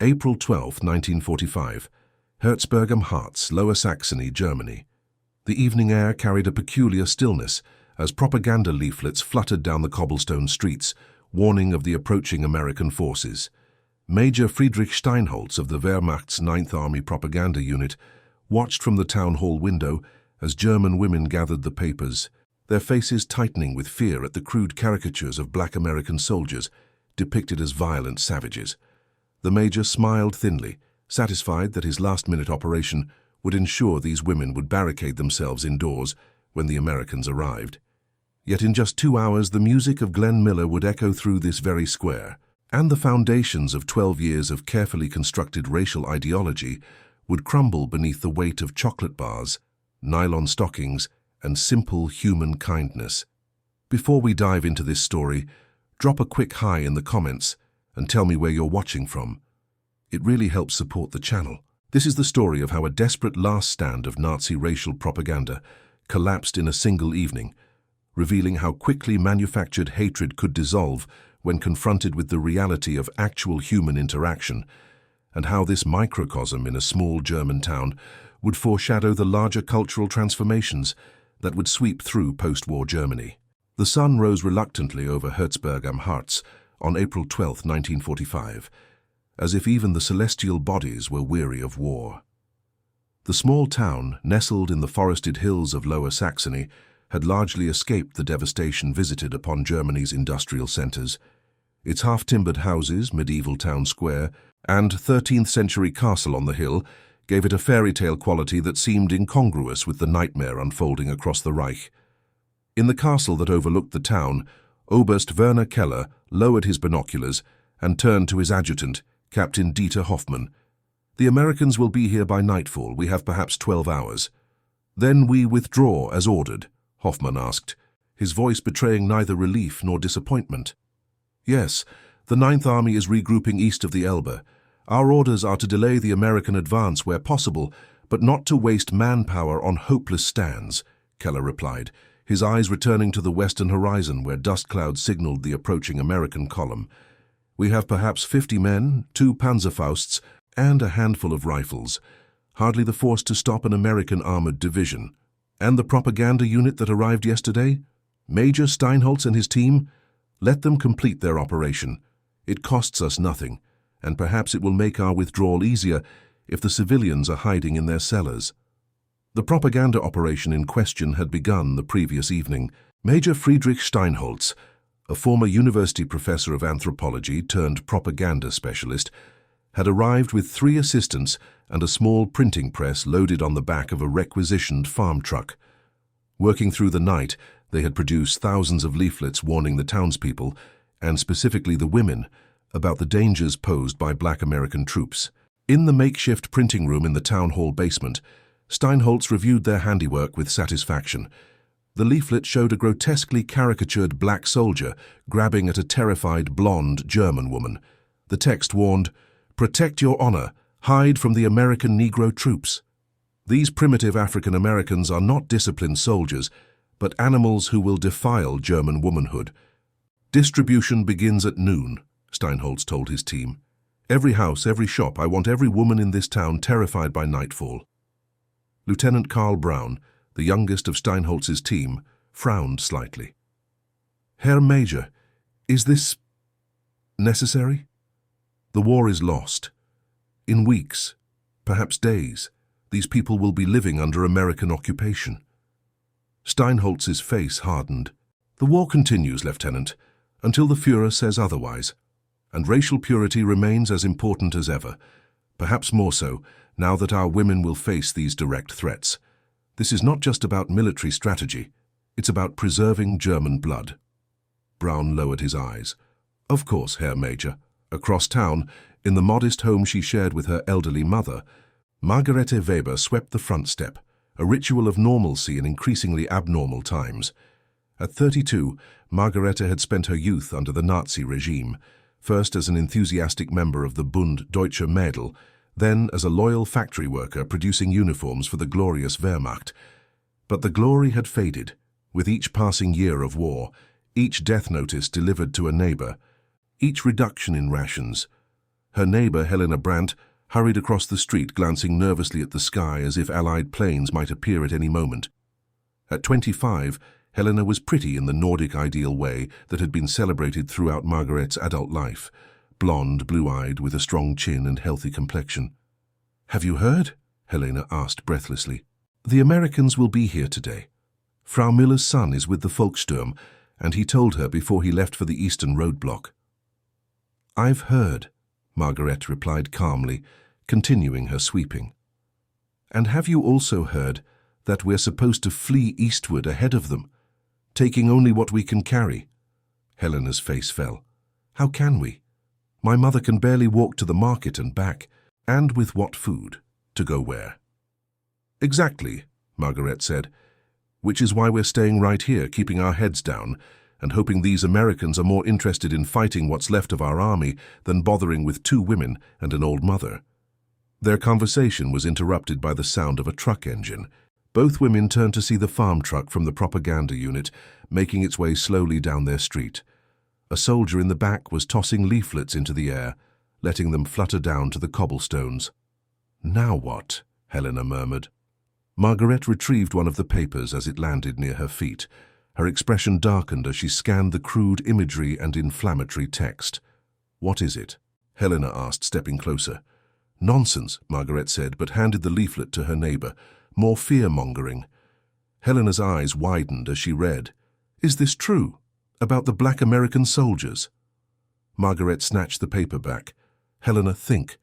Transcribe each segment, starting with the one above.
April 12, 1945. Herzberg am Harz, Lower Saxony, Germany. The evening air carried a peculiar stillness as propaganda leaflets fluttered down the cobblestone streets, warning of the approaching American forces. Major Friedrich Steinholz of the Wehrmacht's 9th Army Propaganda Unit watched from the town hall window as German women gathered the papers, their faces tightening with fear at the crude caricatures of black American soldiers depicted as violent savages. The major smiled thinly, satisfied that his last-minute operation would ensure these women would barricade themselves indoors when the Americans arrived. Yet in just 2 hours the music of Glenn Miller would echo through this very square, and the foundations of 12 years of carefully constructed racial ideology would crumble beneath the weight of chocolate bars, nylon stockings, and simple human kindness. Before we dive into this story, drop a quick hi in the comments and tell me where you're watching from. It really helps support the channel. This is the story of how a desperate last stand of Nazi racial propaganda collapsed in a single evening, revealing how quickly manufactured hatred could dissolve when confronted with the reality of actual human interaction, and how this microcosm in a small German town would foreshadow the larger cultural transformations that would sweep through post-war Germany. The sun rose reluctantly over Herzberg am Harz on April 12, 1945, as if even the celestial bodies were weary of war. The small town, nestled in the forested hills of Lower Saxony, had largely escaped the devastation visited upon Germany's industrial centers. Its half-timbered houses, medieval town square, and 13th-century castle on the hill gave it a fairy tale quality that seemed incongruous with the nightmare unfolding across the Reich. In the castle that overlooked the town, Oberst Werner Keller lowered his binoculars and turned to his adjutant, Captain Dieter Hoffmann. "The Americans will be here by nightfall. We have perhaps 12 hours. Then we withdraw as ordered?" Hoffmann asked, his voice betraying neither relief nor disappointment. "Yes, the 9th Army is regrouping east of the Elbe. Our orders are to delay the American advance where possible, but not to waste manpower on hopeless stands," Keller replied, his eyes returning to the western horizon where dust clouds signaled the approaching American column. "We have perhaps 50 men, 2 Panzerfausts, and a handful of rifles. Hardly the force to stop an American armored division. And the propaganda unit that arrived yesterday? Major Steinholz and his team? Let them complete their operation. It costs us nothing, and perhaps it will make our withdrawal easier if the civilians are hiding in their cellars." The propaganda operation in question had begun the previous evening. Major Friedrich Steinholz, a former university professor of anthropology turned propaganda specialist, had arrived with 3 assistants and a small printing press loaded on the back of a requisitioned farm truck. Working through the night, they had produced thousands of leaflets warning the townspeople, and specifically the women, about the dangers posed by black American troops. In the makeshift printing room in the town hall basement, Steinholz reviewed their handiwork with satisfaction. The leaflet showed a grotesquely caricatured black soldier grabbing at a terrified blonde German woman. The text warned, "Protect your honor. Hide from the American Negro troops." These primitive African Americans are not disciplined soldiers, but animals who will defile German womanhood. "Distribution begins at noon," Steinholz told his team. "Every house, every shop, I want every woman in this town terrified by nightfall." Lieutenant Karl Braun, the youngest of Steinholz's team, frowned slightly. "Herr Major, is this necessary? The war is lost. In weeks, perhaps days, these people will be living under American occupation." Steinholz's face hardened. "The war continues, Lieutenant, until the Führer says otherwise, and racial purity remains as important as ever, perhaps more so now that our women will face these direct threats. This is not just about military strategy, it's about preserving German blood." Braun lowered his eyes. "Of course, Herr Major." Across town, in the modest home she shared with her elderly mother, Margarete Weber swept the front step, a ritual of normalcy in increasingly abnormal times. At 32, Margarete had spent her youth under the Nazi regime, first as an enthusiastic member of the Bund Deutscher Mädel, then as a loyal factory worker producing uniforms for the glorious Wehrmacht. But the glory had faded, with each passing year of war, each death notice delivered to a neighbor, each reduction in rations. Her neighbor, Helena Brandt, hurried across the street, glancing nervously at the sky as if Allied planes might appear at any moment. At 25, Helena was pretty in the Nordic ideal way that had been celebrated throughout Margaret's adult life, blonde, blue-eyed, with a strong chin and healthy complexion. "Have you heard?" Helena asked breathlessly. "The Americans will be here today. Frau Müller's son is with the Volkssturm, and he told her before he left for the eastern roadblock." "I've heard," Margaret replied calmly, continuing her sweeping. "And have you also heard that we're supposed to flee eastward ahead of them, taking only what we can carry?" Helena's face fell. "How can we? My mother can barely walk to the market and back, and with what food? To go where?" "Exactly," Margaret said, "which is why we're staying right here, keeping our heads down, and hoping these Americans are more interested in fighting what's left of our army than bothering with 2 women and an old mother." Their conversation was interrupted by the sound of a truck engine. Both women turned to see the farm truck from the propaganda unit making its way slowly down their street. A soldier in the back was tossing leaflets into the air, letting them flutter down to the cobblestones. "Now what?" Helena murmured. Margaret retrieved one of the papers as it landed near her feet. Her expression darkened as she scanned the crude imagery and inflammatory text. "What is it?" Helena asked, stepping closer. "Nonsense," Margaret said, but handed the leaflet to her neighbor. "More fear-mongering." Helena's eyes widened as she read. "Is this true? About the black American soldiers?" Margaret snatched the paper back. "Helena, think.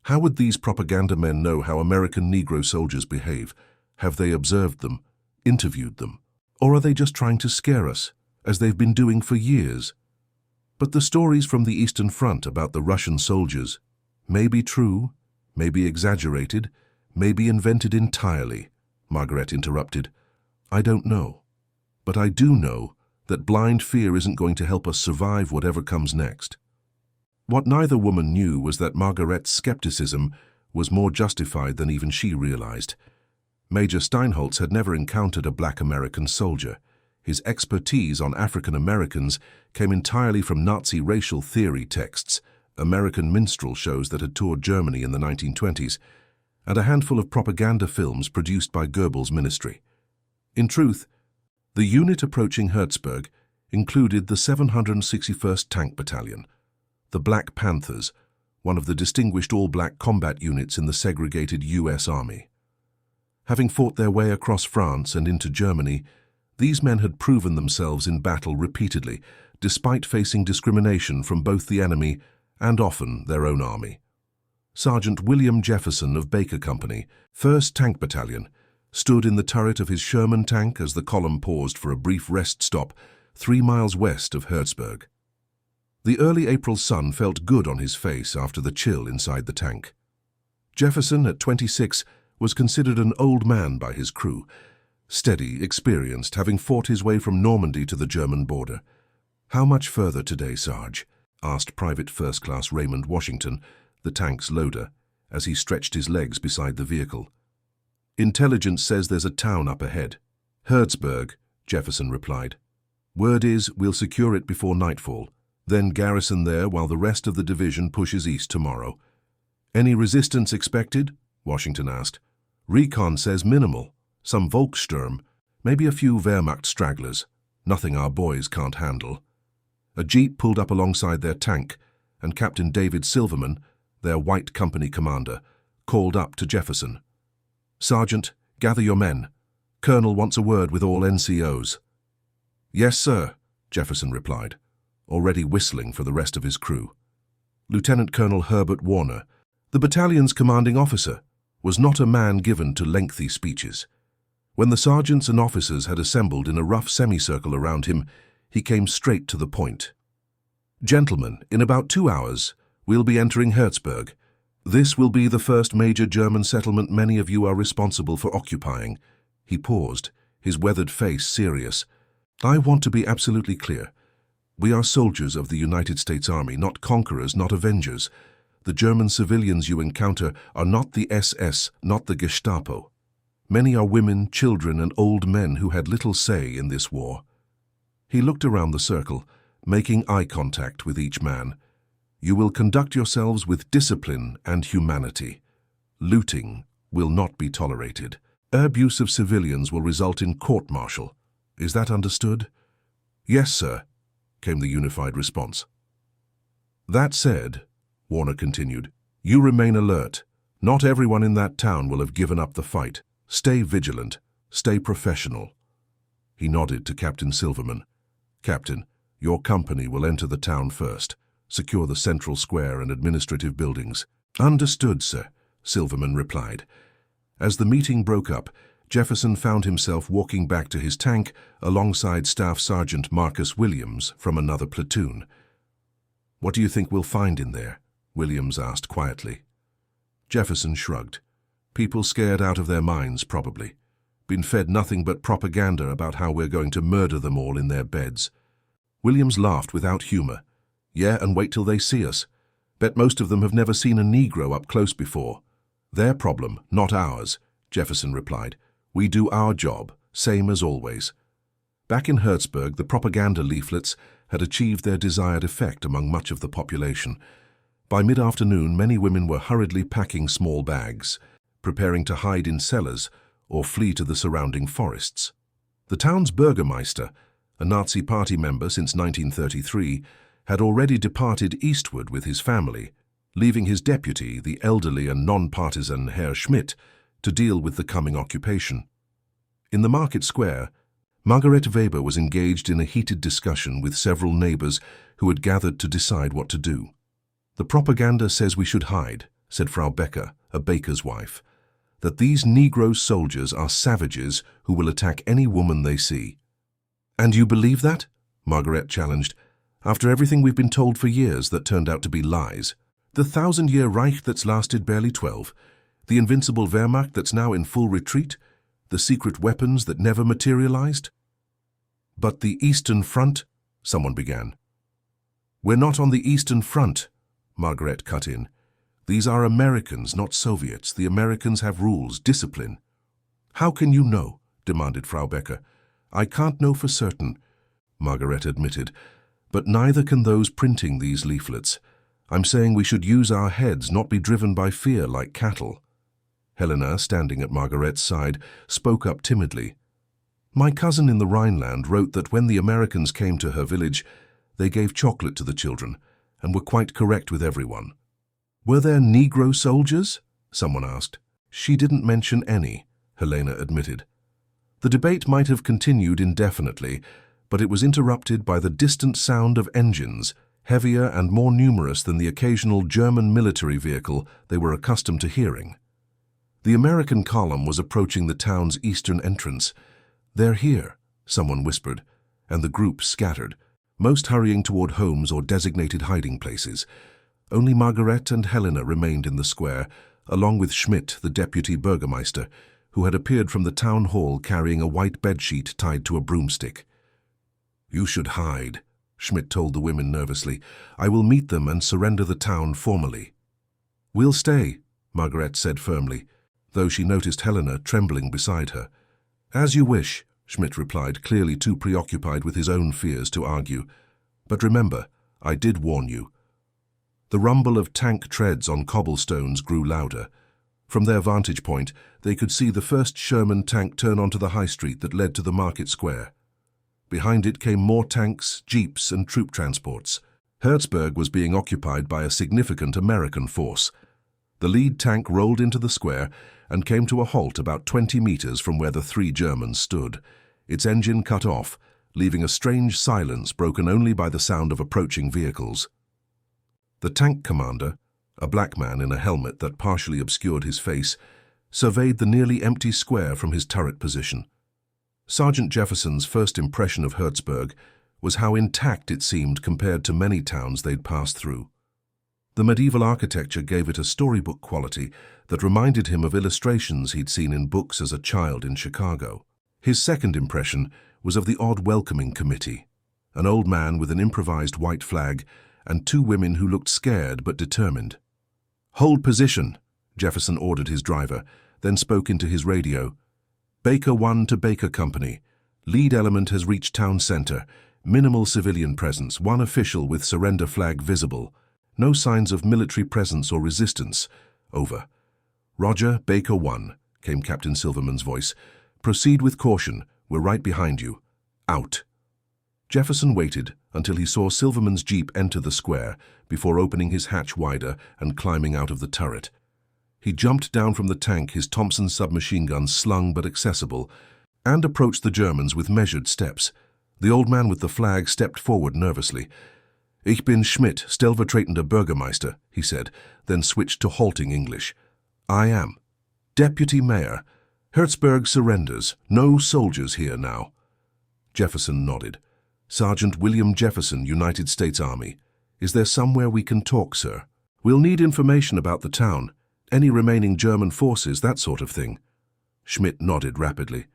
How would these propaganda men know how American Negro soldiers behave? Have they observed them, interviewed them? Or are they just trying to scare us, as they've been doing for years? But the stories from the Eastern Front about the Russian soldiers may be true, may be exaggerated, may be invented entirely," Margaret interrupted. "I don't know. But I do know that blind fear isn't going to help us survive whatever comes next." What neither woman knew was that Margaret's skepticism was more justified than even she realized. Major Steinholtz had never encountered a black American soldier. His expertise on African Americans came entirely from Nazi racial theory texts, American minstrel shows that had toured Germany in the 1920s, and a handful of propaganda films produced by Goebbels' ministry. In truth, the unit approaching Herzberg included the 761st Tank Battalion, the Black Panthers, one of the distinguished all-black combat units in the segregated U.S. Army. Having fought their way across France and into Germany, these men had proven themselves in battle repeatedly, despite facing discrimination from both the enemy and often their own army. Sergeant William Jefferson of Baker Company, 1st Tank Battalion, stood in the turret of his Sherman tank as the column paused for a brief rest stop 3 miles west of Herzberg. The early April sun felt good on his face after the chill inside the tank. Jefferson, at 26, was considered an old man by his crew, steady, experienced, having fought his way from Normandy to the German border. "How much further today, Sarge?" asked Private First Class Raymond Washington, the tank's loader, as he stretched his legs beside the vehicle. "Intelligence says there's a town up ahead." "Herzberg," Jefferson replied. "Word is we'll secure it before nightfall, then garrison there while the rest of the division pushes east tomorrow." "Any resistance expected?" Washington asked. "Recon says minimal. Some Volkssturm, maybe a few Wehrmacht stragglers. Nothing our boys can't handle." A jeep pulled up alongside their tank, and Captain David Silverman, their white company commander, called up to Jefferson. "Sergeant, gather your men. Colonel wants a word with all NCOs." "Yes, sir," Jefferson replied, already whistling for the rest of his crew. Lieutenant Colonel Herbert Warner, the battalion's commanding officer, was not a man given to lengthy speeches. When the sergeants and officers had assembled in a rough semicircle around him, he came straight to the point. "Gentlemen, in about 2 hours, we'll be entering Herzberg. This will be the first major German settlement many of you are responsible for occupying." He paused, his weathered face serious. "I want to be absolutely clear. We are soldiers of the United States Army, not conquerors, not avengers. The German civilians you encounter are not the SS, not the Gestapo. Many are women, children, and old men who had little say in this war." He looked around the circle, making eye contact with each man. You will conduct yourselves with discipline and humanity. Looting will not be tolerated. Abuse of civilians will result in court-martial. Is that understood? Yes, sir, came the unified response. That said, Warner continued, you remain alert. Not everyone in that town will have given up the fight. Stay vigilant. Stay professional. He nodded to Captain Silverman. Captain, your company will enter the town first. Secure the central square and administrative buildings. Understood, sir, Silverman replied. As the meeting broke up, Jefferson found himself walking back to his tank alongside Staff Sergeant Marcus Williams from another platoon. What do you think we'll find in there? Williams asked quietly. Jefferson shrugged. People scared out of their minds, probably. Been fed nothing but propaganda about how we're going to murder them all in their beds. Williams laughed without humor. Yeah, and wait till they see us. Bet most of them have never seen a Negro up close before. Their problem, not ours, Jefferson replied. We do our job, same as always. Back in Hertzburg, the propaganda leaflets had achieved their desired effect among much of the population. By mid-afternoon, many women were hurriedly packing small bags, preparing to hide in cellars or flee to the surrounding forests. The town's burgomaster, a Nazi party member since 1933, had already departed eastward with his family, leaving his deputy, the elderly and non-partisan Herr Schmidt, to deal with the coming occupation. In the market square, Margaret Weber was engaged in a heated discussion with several neighbors who had gathered to decide what to do. The propaganda says we should hide, said Frau Becker, a baker's wife, that these Negro soldiers are savages who will attack any woman they see. And you believe that? Margaret challenged. After everything we've been told for years that turned out to be lies. The 1,000-year Reich that's lasted barely 12, the invincible Wehrmacht that's now in full retreat, the secret weapons that never materialized? But the Eastern Front, someone began. We're not on the Eastern Front, Margaret cut in. These are Americans, not Soviets. The Americans have rules, discipline. How can you know? Demanded Frau Becker. I can't know for certain, Margaret admitted, but neither can those printing these leaflets. I'm saying we should use our heads, not be driven by fear like cattle. Helena, standing at Margaret's side, spoke up timidly. My cousin in the Rhineland wrote that when the Americans came to her village, they gave chocolate to the children and were quite correct with everyone. Were there Negro soldiers? Someone asked. She didn't mention any, Helena admitted. The debate might have continued indefinitely, but it was interrupted by the distant sound of engines, heavier and more numerous than the occasional German military vehicle they were accustomed to hearing. The American column was approaching the town's eastern entrance. They're here, someone whispered, and the group scattered, most hurrying toward homes or designated hiding places. Only Margaret and Helena remained in the square, along with Schmidt, the deputy burgomaster, who had appeared from the town hall carrying a white bedsheet tied to a broomstick. You should hide, Schmidt told the women nervously. I will meet them and surrender the town formally. We'll stay, Margaret said firmly, though she noticed Helena trembling beside her. As you wish, Schmidt replied, clearly too preoccupied with his own fears to argue. But remember, I did warn you. The rumble of tank treads on cobblestones grew louder. From their vantage point, they could see the first Sherman tank turn onto the high street that led to the market square. Behind it came more tanks, jeeps, and troop transports. Hertzburg was being occupied by a significant American force. The lead tank rolled into the square and came to a halt about 20 meters from where the three Germans stood, its engine cut off, leaving a strange silence broken only by the sound of approaching vehicles. The tank commander, a black man in a helmet that partially obscured his face, surveyed the nearly empty square from his turret position. Sergeant Jefferson's first impression of Hertzburg was how intact it seemed compared to many towns they'd passed through. The medieval architecture gave it a storybook quality that reminded him of illustrations he'd seen in books as a child in Chicago. His second impression was of the odd welcoming committee, an old man with an improvised white flag and two women who looked scared but determined. Hold position, Jefferson ordered his driver, then spoke into his radio. Baker 1 to Baker Company. Lead element has reached town center. Minimal civilian presence, one official with surrender flag visible. No signs of military presence or resistance. Over. Roger, Baker 1, came Captain Silverman's voice. Proceed with caution. We're right behind you. Out. Jefferson waited until he saw Silverman's jeep enter the square before opening his hatch wider and climbing out of the turret. He jumped down from the tank, his Thompson submachine gun slung but accessible, and approached the Germans with measured steps. The old man with the flag stepped forward nervously. Ich bin Schmidt, stellvertretender Bürgermeister, he said, then switched to halting English. I am. Deputy Mayor. Hertzberg surrenders. No soldiers here now. Jefferson nodded. Sergeant William Jefferson, United States Army. Is there somewhere we can talk, sir? We'll need information about the town, any remaining German forces, that sort of thing. Schmidt nodded rapidly.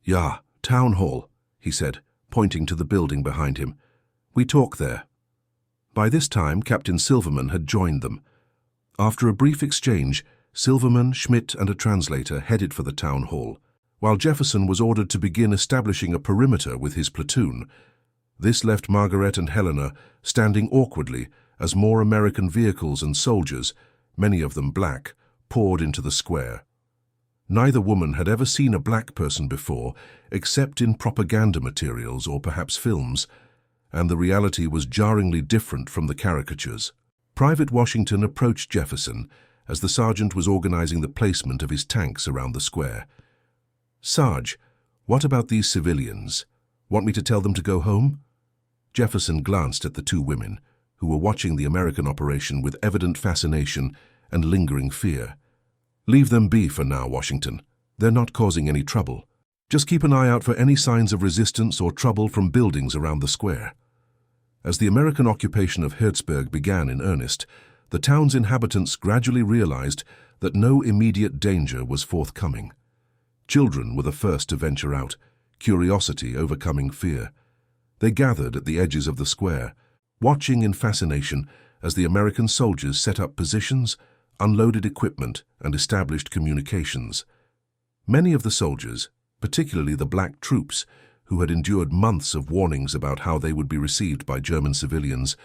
Ja, town hall, he said, pointing to the building behind him. We talk there. By this time, Captain Silverman had joined them. After a brief exchange, Silverman, Schmidt, and a translator headed for the town hall, while Jefferson was ordered to begin establishing a perimeter with his platoon. This left Margaret and Helena standing awkwardly as more American vehicles and soldiers, many of them black, poured into the square. Neither woman had ever seen a black person before, except in propaganda materials or perhaps films, and the reality was jarringly different from the caricatures. Private Washington approached Jefferson as the sergeant was organizing the placement of his tanks around the square. Sarge, what about these civilians? Want me to tell them to go home? Jefferson glanced at the two women, who were watching the American operation with evident fascination and lingering fear. Leave them be for now, Washington. They're not causing any trouble. Just keep an eye out for any signs of resistance or trouble from buildings around the square. As the American occupation of Hertzberg began in earnest, the town's inhabitants gradually realized that no immediate danger was forthcoming. Children were the first to venture out, curiosity overcoming fear. They gathered at the edges of the square, watching in fascination as the American soldiers set up positions, unloaded equipment, and established communications. Many of the soldiers, particularly the black troops, who had endured months of warnings about how they would be received by German civilians,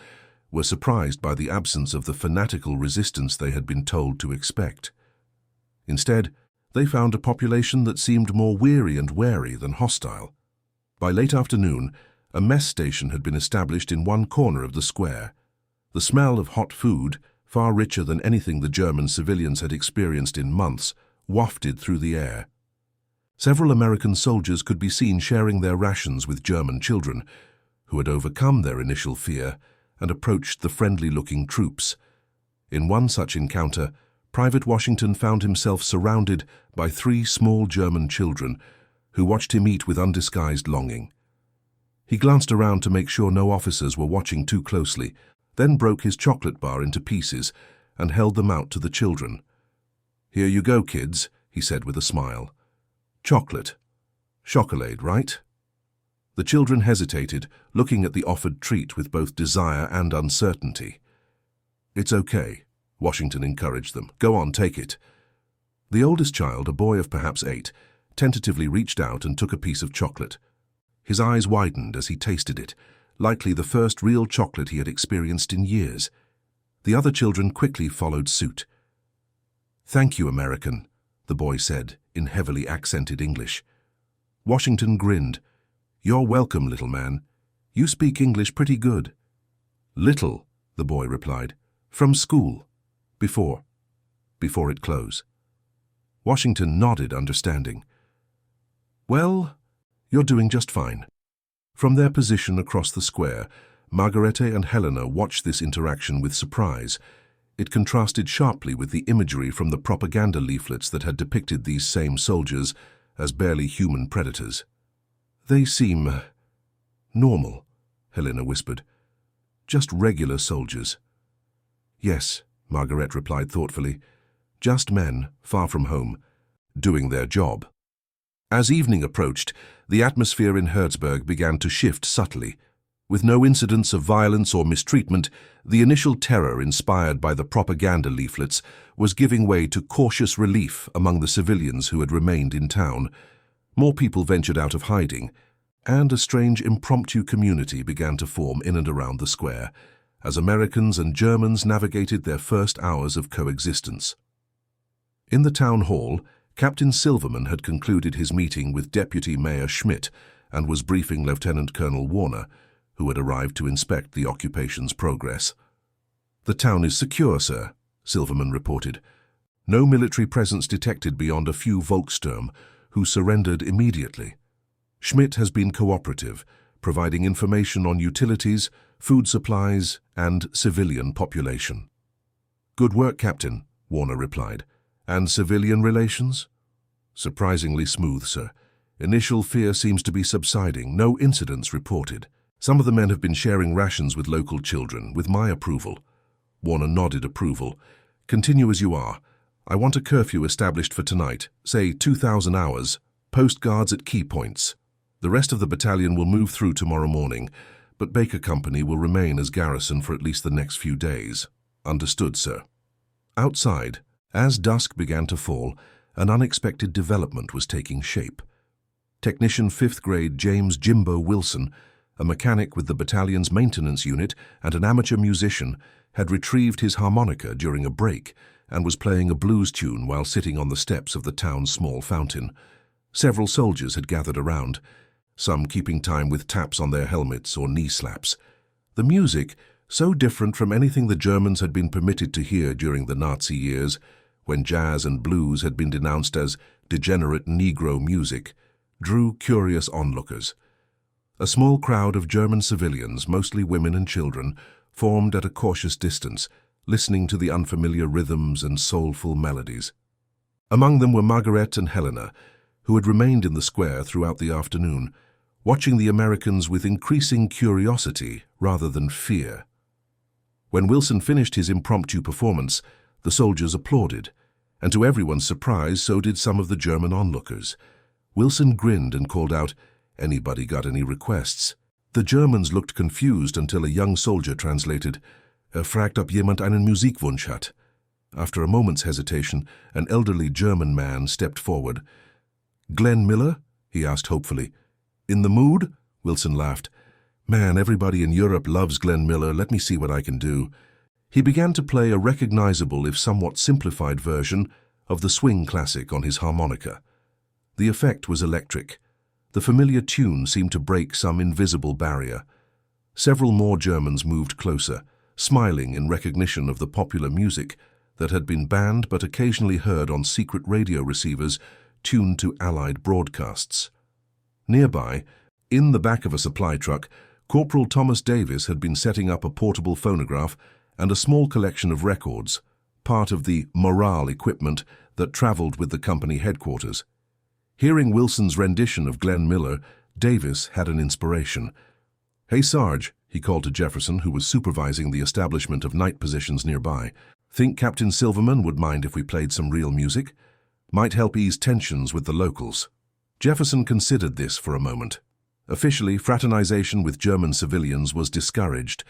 were surprised by the absence of the fanatical resistance they had been told to expect. Instead, they found a population that seemed more weary and wary than hostile. By late afternoon, a mess station had been established in one corner of the square. The smell of hot food, far richer than anything the German civilians had experienced in months, wafted through the air. Several American soldiers could be seen sharing their rations with German children, who had overcome their initial fear and approached the friendly-looking troops. In one such encounter, Private Washington found himself surrounded by 3 small German children, who watched him eat with undisguised longing. He glanced around to make sure no officers were watching too closely, then broke his chocolate bar into pieces and held them out to the children. "Here you go, kids," he said with a smile. "Chocolate. Chocolate, right?" The children hesitated, looking at the offered treat with both desire and uncertainty. "It's okay," Washington encouraged them. "Go on, take it." The oldest child, a boy of perhaps 8, tentatively reached out and took a piece of chocolate. His eyes widened as he tasted it, likely the first real chocolate he had experienced in years. The other children quickly followed suit. "Thank you, American," the boy said in heavily accented English. Washington grinned. "You're welcome, little man. You speak English pretty good." "Little," the boy replied. "From school. Before it close." Washington nodded, understanding. "Well, you're doing just fine." From their position across the square, Margarete and Helena watched this interaction with surprise. It contrasted sharply with the imagery from the propaganda leaflets that had depicted these same soldiers as barely human predators. "They seem normal," Helena whispered. "Just regular soldiers." "Yes," Margaret replied thoughtfully. "Just men, far from home, doing their job." As evening approached, the atmosphere in Hertzberg began to shift subtly. With no incidents of violence or mistreatment, the initial terror inspired by the propaganda leaflets was giving way to cautious relief among the civilians who had remained in town. More people ventured out of hiding, and a strange impromptu community began to form in and around the square. as Americans and Germans navigated their first hours of coexistence. In the town hall, Captain Silverman had concluded his meeting with Deputy Mayor Schmidt and was briefing Lieutenant Colonel Warner, who had arrived to inspect the occupation's progress. "The town is secure, sir," Silverman reported. "No military presence detected beyond a few Volkssturm, who surrendered immediately. Schmidt has been cooperative, providing information on utilities, food supplies, and civilian population." "Good work, Captain," Warner replied. "And civilian relations?" "Surprisingly smooth, sir. Initial fear seems to be subsiding. No incidents reported. Some of the men have been sharing rations with local children, with my approval." Warner nodded approval. "Continue as you are. I want a curfew established for tonight, say 2,000 hours, post guards at key points. The rest of the battalion will move through tomorrow morning, but Baker Company will remain as garrison for at least the next few days." "Understood, sir." Outside, as dusk began to fall, an unexpected development was taking shape. Technician 5th grade James Jimbo Wilson, a mechanic with the battalion's maintenance unit and an amateur musician, had retrieved his harmonica during a break and was playing a blues tune while sitting on the steps of the town's small fountain. Several soldiers had gathered around, some keeping time with taps on their helmets or knee slaps. The music, so different from anything the Germans had been permitted to hear during the Nazi years, when jazz and blues had been denounced as degenerate Negro music, drew curious onlookers. A small crowd of German civilians, mostly women and children, formed at a cautious distance, listening to the unfamiliar rhythms and soulful melodies. Among them were Margaret and Helena, who had remained in the square throughout the afternoon, watching the Americans with increasing curiosity rather than fear. When Wilson finished his impromptu performance, the soldiers applauded, and to everyone's surprise, so did some of the German onlookers. Wilson grinned and called out, "Anybody got any requests?" The Germans looked confused until a young soldier translated, "Fragt, ob jemand einen Musikwunsch hat." After a moment's hesitation, an elderly German man stepped forward. "Glenn Miller?" he asked hopefully. "In the mood?" Wilson laughed. "Man, everybody in Europe loves Glenn Miller. Let me see what I can do." He began to play a recognizable, if somewhat simplified version of the swing classic on his harmonica. The effect was electric. The familiar tune seemed to break some invisible barrier. Several more Germans moved closer, smiling in recognition of the popular music that had been banned but occasionally heard on secret radio receivers tuned to Allied broadcasts. Nearby, in the back of a supply truck, Corporal Thomas Davis had been setting up a portable phonograph and a small collection of records, part of the morale equipment that traveled with the company headquarters. Hearing Wilson's rendition of Glenn Miller, Davis had an inspiration. "Hey, Sarge," he called to Jefferson, who was supervising the establishment of night positions nearby. "Think Captain Silverman would mind if we played some real music? Might help ease tensions with the locals." Jefferson considered this for a moment. Officially, fraternization with German civilians was discouraged,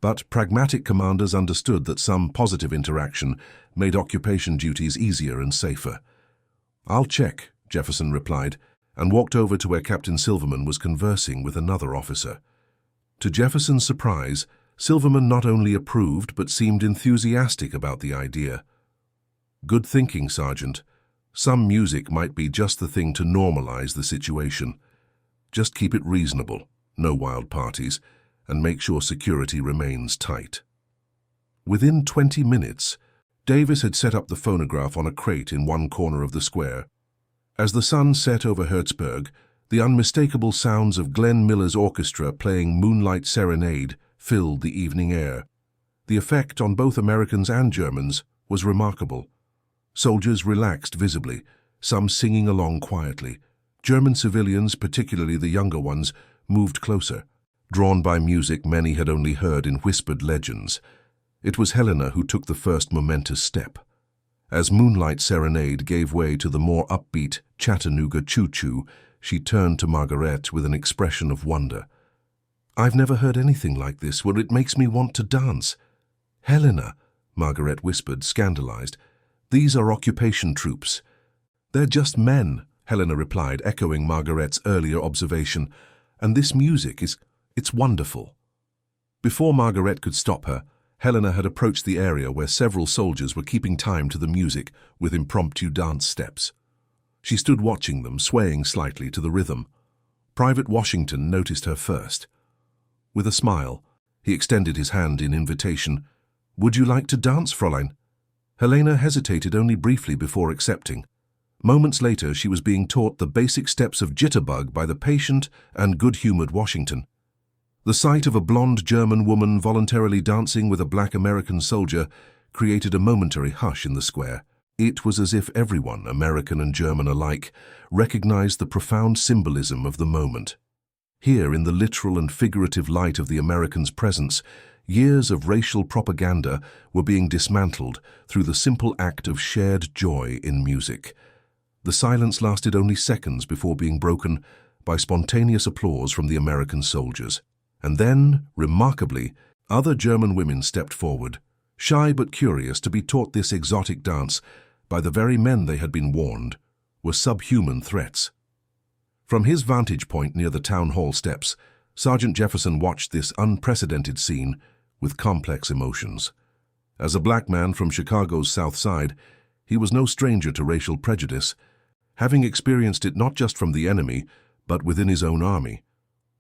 but pragmatic commanders understood that some positive interaction made occupation duties easier and safer. "I'll check," Jefferson replied, and walked over to where Captain Silverman was conversing with another officer. To Jefferson's surprise, Silverman not only approved but seemed enthusiastic about the idea. "Good thinking, Sergeant. Some music might be just the thing to normalize the situation. Just keep it reasonable, no wild parties, and make sure security remains tight." Within 20 minutes, Davis had set up the phonograph on a crate in one corner of the square. As the sun set over Hertzberg, the unmistakable sounds of Glenn Miller's orchestra playing Moonlight Serenade filled the evening air. The effect on both Americans and Germans was remarkable. Soldiers relaxed visibly, some singing along quietly. German civilians, particularly the younger ones, moved closer. Drawn by music many had only heard in whispered legends. It was Helena who took the first momentous step. As Moonlight Serenade gave way to the more upbeat Chattanooga Choo-Choo, she turned to Margaret with an expression of wonder. "I've never heard anything like this, where it makes me want to dance." "Helena," Margaret whispered, scandalized. "These are occupation troops." "They're just men," Helena replied, echoing Margaret's earlier observation. "And this music it's wonderful." Before Margaret could stop her, Helena had approached the area where several soldiers were keeping time to the music with impromptu dance steps. She stood watching them, swaying slightly to the rhythm. Private Washington noticed her first. With a smile, he extended his hand in invitation. "Would you like to dance, Fräulein?" Helena hesitated only briefly before accepting. Moments later, she was being taught the basic steps of jitterbug by the patient and good-humored Washington. The sight of a blonde German woman voluntarily dancing with a black American soldier created a momentary hush in the square. It was as if everyone, American and German alike, recognized the profound symbolism of the moment. Here, in the literal and figurative light of the Americans' presence, years of racial propaganda were being dismantled through the simple act of shared joy in music. The silence lasted only seconds before being broken by spontaneous applause from the American soldiers. And then, remarkably, other German women stepped forward, shy but curious to be taught this exotic dance by the very men they had been warned were subhuman threats. From his vantage point near the town hall steps, Sergeant Jefferson watched this unprecedented scene with complex emotions. As a black man from Chicago's South Side, he was no stranger to racial prejudice, having experienced it not just from the enemy, but within his own army.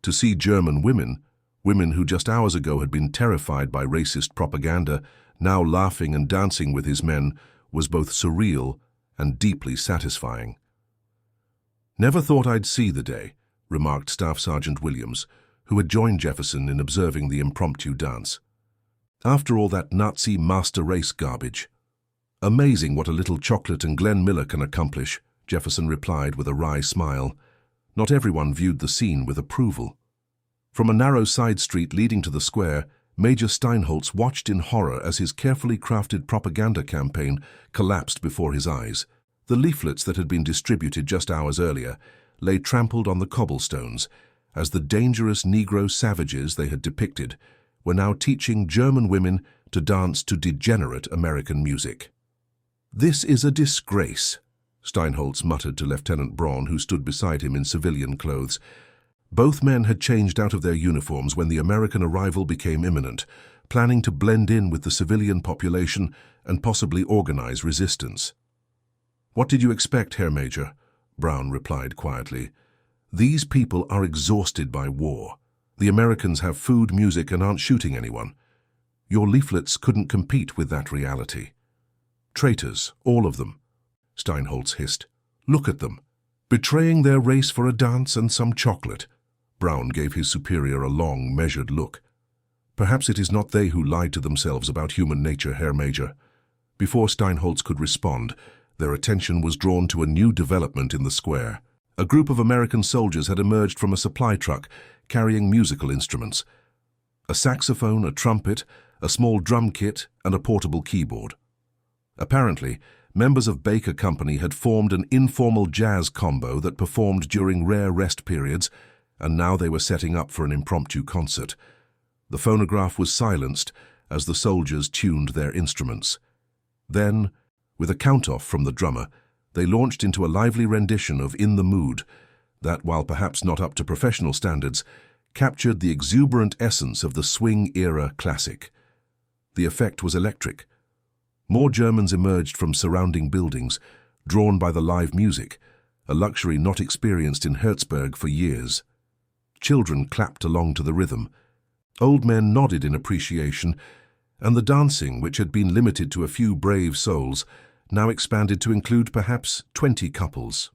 To see German women who just hours ago had been terrified by racist propaganda, now laughing and dancing with his men, was both surreal and deeply satisfying. "Never thought I'd see the day," remarked Staff Sergeant Williams, who had joined Jefferson in observing the impromptu dance. "After all that Nazi master race garbage." "Amazing what a little chocolate and Glenn Miller can accomplish," Jefferson replied with a wry smile. Not everyone viewed the scene with approval. From a narrow side street leading to the square, Major Steinholtz watched in horror as his carefully crafted propaganda campaign collapsed before his eyes. The leaflets that had been distributed just hours earlier lay trampled on the cobblestones, as the dangerous Negro savages they had depicted were now teaching German women to dance to degenerate American music. "This is a disgrace," Steinholtz muttered to Lieutenant Braun, who stood beside him in civilian clothes. Both men had changed out of their uniforms when the American arrival became imminent, planning to blend in with the civilian population and possibly organize resistance. "What did you expect, Herr Major?" Braun replied quietly. "These people are exhausted by war. The Americans have food, music, and aren't shooting anyone. Your leaflets couldn't compete with that reality." "Traitors, all of them," Steinholtz hissed. "Look at them, betraying their race for a dance and some chocolate." Braun gave his superior a long, measured look. "Perhaps it is not they who lied to themselves about human nature, Herr Major." Before Steinholtz could respond, their attention was drawn to a new development in the square. A group of American soldiers had emerged from a supply truck carrying musical instruments. A saxophone, a trumpet, a small drum kit, and a portable keyboard. Apparently, members of Baker Company had formed an informal jazz combo that performed during rare rest periods, and now they were setting up for an impromptu concert. The phonograph was silenced as the soldiers tuned their instruments. Then, with a count-off from the drummer, they launched into a lively rendition of "In the Mood" that, while perhaps not up to professional standards, captured the exuberant essence of the swing-era classic. The effect was electric. More Germans emerged from surrounding buildings, drawn by the live music, a luxury not experienced in Herzberg for years. Children clapped along to the rhythm. Old men nodded in appreciation, and the dancing, which had been limited to a few brave souls, now expanded to include perhaps 20 couples.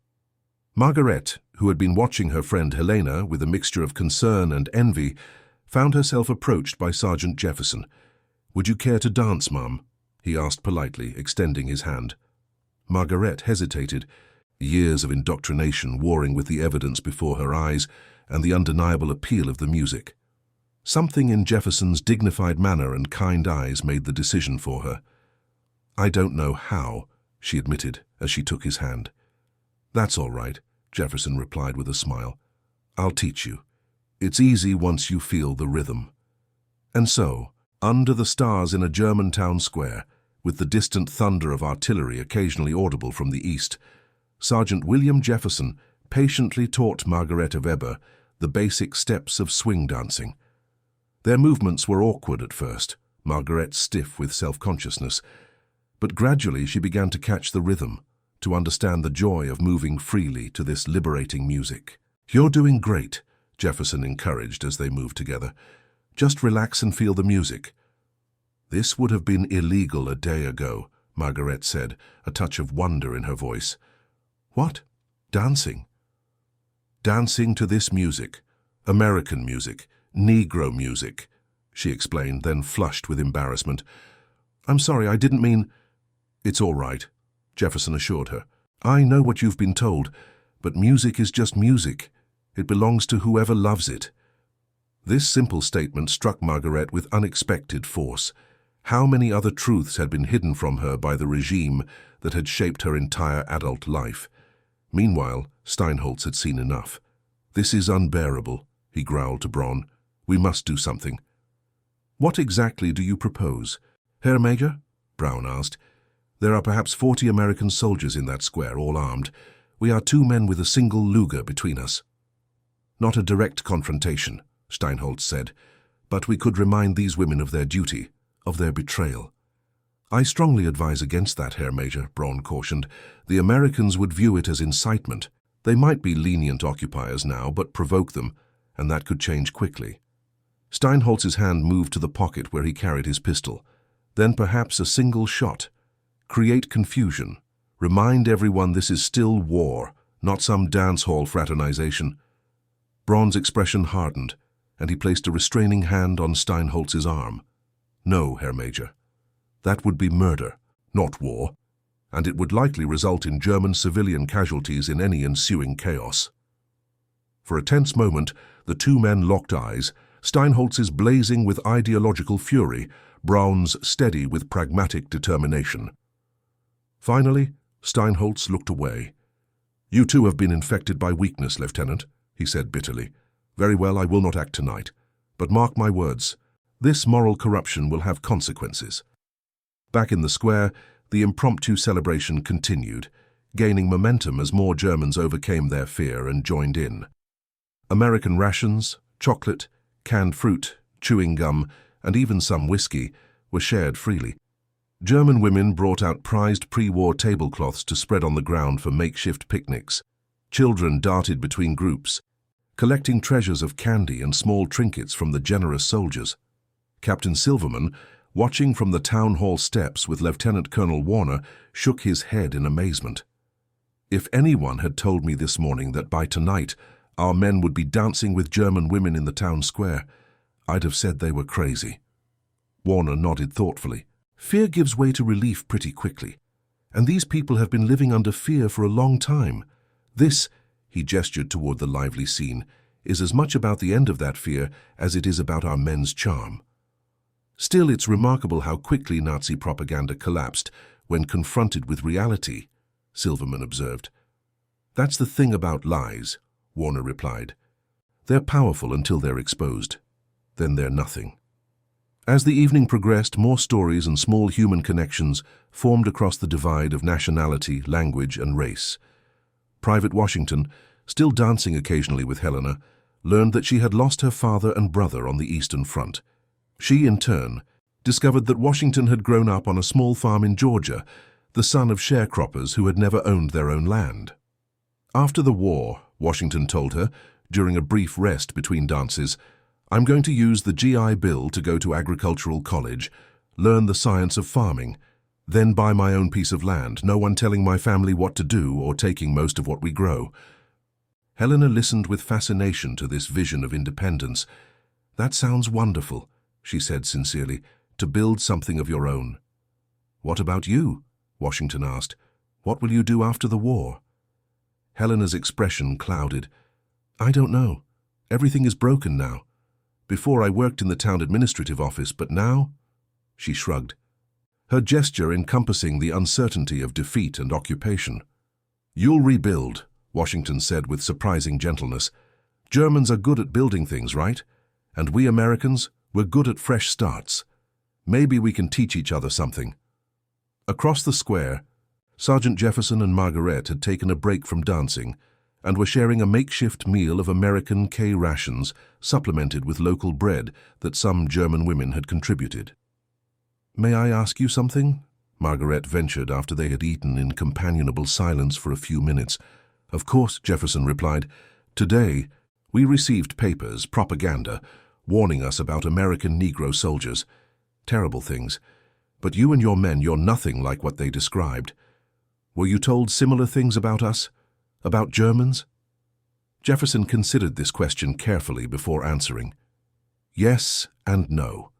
Margaret, who had been watching her friend Helena with a mixture of concern and envy, found herself approached by Sergeant Jefferson. "Would you care to dance, Mum?" he asked politely, extending his hand. Margaret hesitated, years of indoctrination warring with the evidence before her eyes and the undeniable appeal of the music. Something in Jefferson's dignified manner and kind eyes made the decision for her. "I don't know how," she admitted as she took his hand. "That's all right," Jefferson replied with a smile. "I'll teach you. It's easy once you feel the rhythm." And so, under the stars in a German town square, with the distant thunder of artillery occasionally audible from the east, Sergeant William Jefferson patiently taught Margareta Weber the basic steps of swing dancing. Their movements were awkward at first, Margaret stiff with self-consciousness, but gradually she began to catch the rhythm, to understand the joy of moving freely to this liberating music. "You're doing great," Jefferson encouraged as they moved together. "Just relax and feel the music." "This would have been illegal a day ago," Margaret said, a touch of wonder in her voice. "What? Dancing?" "Dancing to this music. American music. Negro music," she explained, then flushed with embarrassment. "I'm sorry, I didn't mean—" "It's all right," Jefferson assured her. "I know what you've been told, but music is just music. It belongs to whoever loves it." This simple statement struck Margaret with unexpected force. How many other truths had been hidden from her by the regime that had shaped her entire adult life? Meanwhile, Steinholtz had seen enough. "This is unbearable," he growled to Braun. "We must do something." "What exactly do you propose?" "Herr Major?" Braun asked. "There are perhaps 40 American soldiers in that square, all armed. We are 2 men with a single Luger between us." "Not a direct confrontation," Steinholtz said, "but we could remind these women of their duty, of their betrayal." "I strongly advise against that, Herr Major," Braun cautioned. "The Americans would view it as incitement. They might be lenient occupiers now, but provoke them, and that could change quickly." Steinholtz's hand moved to the pocket where he carried his pistol. Then perhaps a single shot. Create confusion. Remind everyone this is still war, not some dance hall fraternization. Braun's expression hardened, and he placed a restraining hand on Steinholtz's arm. "No, Herr Major. That would be murder, not war, and it would likely result in German civilian casualties in any ensuing chaos." For a tense moment, the 2 men locked eyes, Steinholtz's blazing with ideological fury, Braun's steady with pragmatic determination. Finally, Steinholtz looked away. "You too have been infected by weakness, Lieutenant," he said bitterly. "Very well, I will not act tonight. But mark my words, this moral corruption will have consequences." Back in the square, the impromptu celebration continued, gaining momentum as more Germans overcame their fear and joined in. American rations, chocolate, canned fruit, chewing gum, and even some whiskey were shared freely. German women brought out prized pre-war tablecloths to spread on the ground for makeshift picnics. Children darted between groups, collecting treasures of candy and small trinkets from the generous soldiers. Captain Silverman, watching from the town hall steps with Lieutenant Colonel Warner, shook his head in amazement. "If anyone had told me this morning that by tonight our men would be dancing with German women in the town square, I'd have said they were crazy." Warner nodded thoughtfully. "Fear gives way to relief pretty quickly, and these people have been living under fear for a long time. This," he gestured toward the lively scene, "is as much about the end of that fear as it is about our men's charm." Still, it's remarkable how quickly Nazi propaganda collapsed when confronted with reality, Silverman observed. "That's the thing about lies," Warner replied. "They're powerful until they're exposed. Then they're nothing." As the evening progressed, more stories and small human connections formed across the divide of nationality, language, and race. Private Washington, still dancing occasionally with Helena, learned that she had lost her father and brother on the Eastern Front. She, in turn, discovered that Washington had grown up on a small farm in Georgia, the son of sharecroppers who had never owned their own land. After the war, Washington told her, during a brief rest between dances, "I'm going to use the GI Bill to go to agricultural college, learn the science of farming, then buy my own piece of land, no one telling my family what to do or taking most of what we grow." Helena listened with fascination to this vision of independence. "That sounds wonderful," she said sincerely, "to build something of your own." "What about you?" Washington asked. "What will you do after the war?" Helena's expression clouded. "I don't know. Everything is broken now. Before I worked in the town administrative office, but now?" She shrugged, her gesture encompassing the uncertainty of defeat and occupation. "You'll rebuild," Washington said with surprising gentleness. "Germans are good at building things, right? And we Americans, we're good at fresh starts. Maybe we can teach each other something." Across the square, Sergeant Jefferson and Margaret had taken a break from dancing and were sharing a makeshift meal of American K rations supplemented with local bread that some German women had contributed. "May I ask you something?" Margaret ventured after they had eaten in companionable silence for a few minutes. "Of course," Jefferson replied. "Today, we received papers, propaganda, warning us about American Negro soldiers. Terrible things. But you and your men, you're nothing like what they described. Were you told similar things about us? About Germans?" Jefferson considered this question carefully before answering. "Yes and no.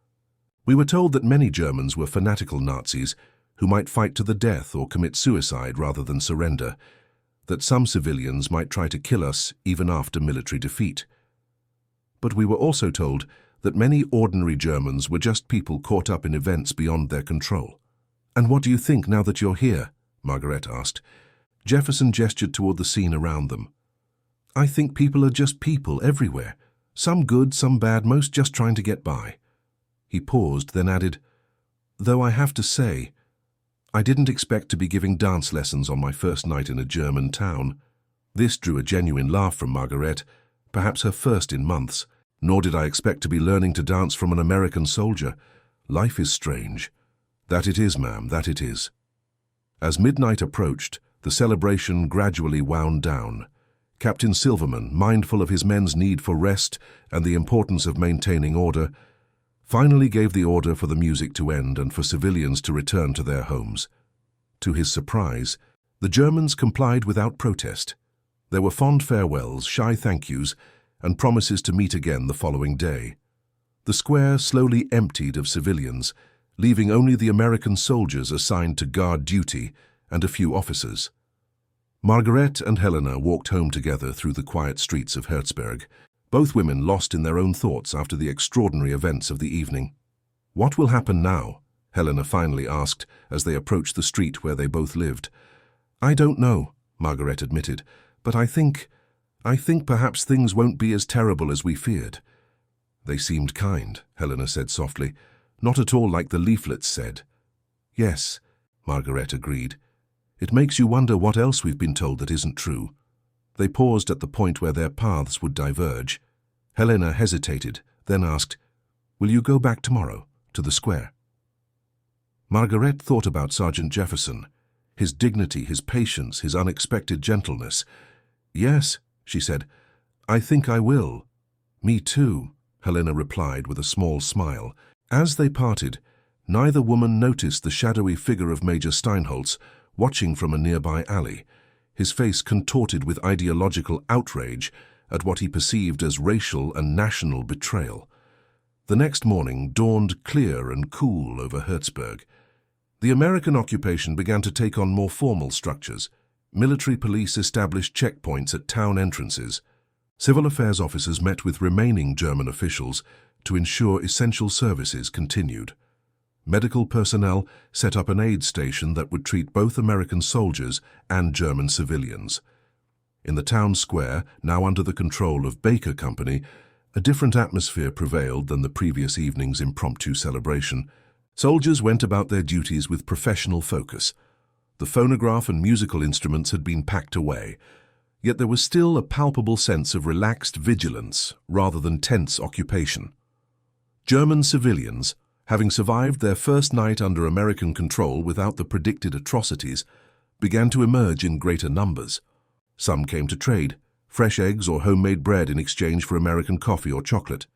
We were told that many Germans were fanatical Nazis who might fight to the death or commit suicide rather than surrender, that some civilians might try to kill us even after military defeat. But we were also told that many ordinary Germans were just people caught up in events beyond their control." "And what do you think now that you're here?" Margaret asked. Jefferson gestured toward the scene around them. "I think people are just people everywhere. Some good, some bad, most just trying to get by." He paused, then added, "Though I have to say, I didn't expect to be giving dance lessons on my first night in a German town." This drew a genuine laugh from Margaret, perhaps her first in months. "Nor did I expect to be learning to dance from an American soldier. Life is strange." "That it is, ma'am, that it is." As midnight approached, the celebration gradually wound down. Captain Silverman, mindful of his men's need for rest and the importance of maintaining order, finally gave the order for the music to end and for civilians to return to their homes. To his surprise, the Germans complied without protest. There were fond farewells, shy thank yous, and promises to meet again the following day. The square slowly emptied of civilians, leaving only the American soldiers assigned to guard duty and a few officers. Margaret and Helena walked home together through the quiet streets of Herzberg, both women lost in their own thoughts after the extraordinary events of the evening. "What will happen now?" Helena finally asked as they approached the street where they both lived. "I don't know," Margaret admitted, "but I think perhaps things won't be as terrible as we feared." "They seemed kind," Helena said softly, "not at all like the leaflets said." "Yes," Margaret agreed. "It makes you wonder what else we've been told that isn't true." They paused at the point where their paths would diverge. Helena hesitated, then asked, "Will you go back tomorrow, to the square?" Margaret thought about Sergeant Jefferson, his dignity, his patience, his unexpected gentleness. "Yes," she said, "I think I will." "Me too," Helena replied with a small smile. As they parted, neither woman noticed the shadowy figure of Major Steinholtz watching from a nearby alley, his face contorted with ideological outrage at what he perceived as racial and national betrayal. The next morning dawned clear and cool over Herzberg. The American occupation began to take on more formal structures. Military police established checkpoints at town entrances. Civil affairs officers met with remaining German officials to ensure essential services continued. Medical personnel set up an aid station that would treat both American soldiers and German civilians. In the town square, now under the control of Baker Company, a different atmosphere prevailed than the previous evening's impromptu celebration. Soldiers went about their duties with professional focus. The phonograph and musical instruments had been packed away, yet there was still a palpable sense of relaxed vigilance rather than tense occupation. German civilians, having survived their first night under American control without the predicted atrocities, began to emerge in greater numbers. Some came to trade, fresh eggs or homemade bread in exchange for American coffee or chocolate.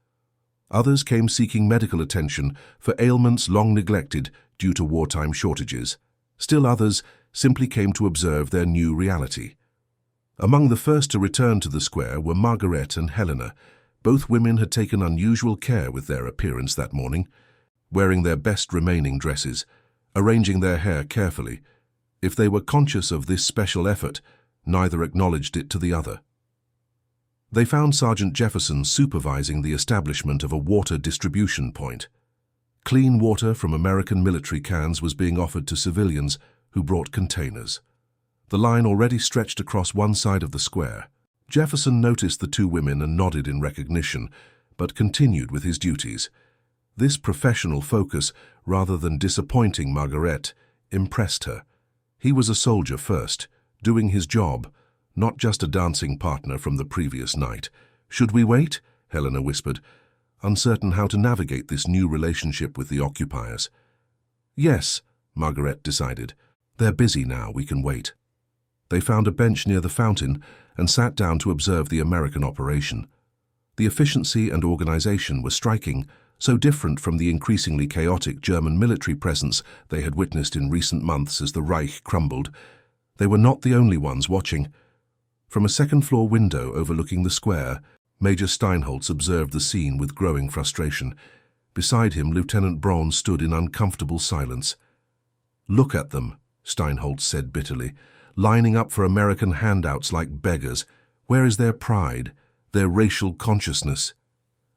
Others came seeking medical attention for ailments long neglected due to wartime shortages. Still others simply came to observe their new reality. Among the first to return to the square were Margaret and Helena. Both women had taken unusual care with their appearance that morning, wearing their best remaining dresses, arranging their hair carefully. If they were conscious of this special effort, neither acknowledged it to the other. They found Sergeant Jefferson supervising the establishment of a water distribution point. Clean water from American military cans was being offered to civilians who brought containers. The line already stretched across one side of the square. Jefferson noticed the two women and nodded in recognition, but continued with his duties. This professional focus, rather than disappointing Margaret, impressed her. He was a soldier first, doing his job, not just a dancing partner from the previous night. "Should we wait?" Helena whispered, uncertain how to navigate this new relationship with the occupiers. "Yes," Margaret decided. "They're busy now, we can wait." They found a bench near the fountain and sat down to observe the American operation. The efficiency and organization were striking, so different from the increasingly chaotic German military presence they had witnessed in recent months as the Reich crumbled. They were not the only ones watching. From a second-floor window overlooking the square, Major Steinholz observed the scene with growing frustration. Beside him, Lieutenant Braun stood in uncomfortable silence. "Look at them," Steinholz said bitterly, "lining up for American handouts like beggars. Where is their pride, their racial consciousness?"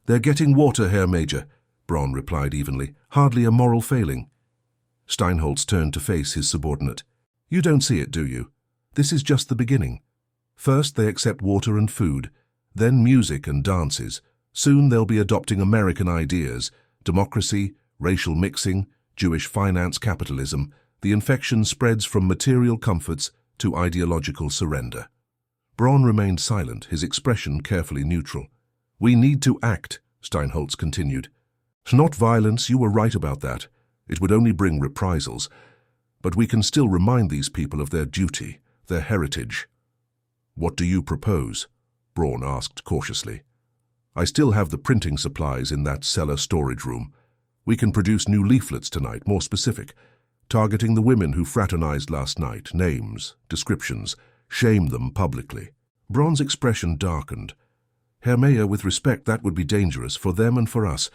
"They're getting water, Herr Major," Braun replied evenly. "Hardly a moral failing." Steinholz turned to face his subordinate. "You don't see it, do you? This is just the beginning. First they accept water and food, then music and dances. Soon they'll be adopting American ideas, democracy, racial mixing, Jewish finance capitalism. The infection spreads from material comforts to ideological surrender." Braun remained silent, his expression carefully neutral. "We need to act," Steinholz continued. "Not violence, you were right about that. It would only bring reprisals. But we can still remind these people of their duty, their heritage." "What do you propose?" Braun asked cautiously. "I still have the printing supplies in that cellar storage room. We can produce new leaflets tonight, more specific, targeting the women who fraternized last night, names, descriptions, shame them publicly." Braun's expression darkened. "Herr Mayer, with respect, that would be dangerous for them and for us.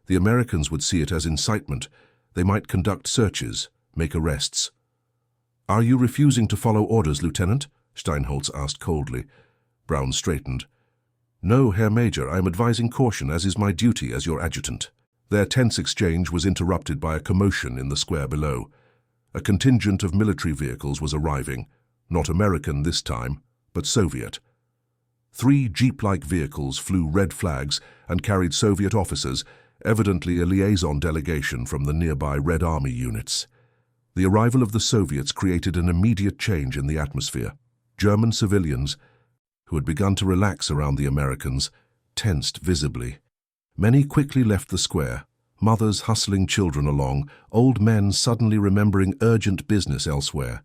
The Americans would see it as incitement. They might conduct searches, make arrests." "Are you refusing to follow orders, Lieutenant?" Steinholz asked coldly. Braun straightened. "No, Herr Major, I am advising caution, as is my duty as your adjutant." Their tense exchange was interrupted by a commotion in the square below. A contingent of military vehicles was arriving, not American this time, but Soviet. 3 jeep-like vehicles flew red flags and carried Soviet officers, evidently a liaison delegation from the nearby Red Army units. The arrival of the Soviets created an immediate change in the atmosphere. German civilians, who had begun to relax around the Americans, tensed visibly. Many quickly left the square, mothers hustling children along, old men suddenly remembering urgent business elsewhere.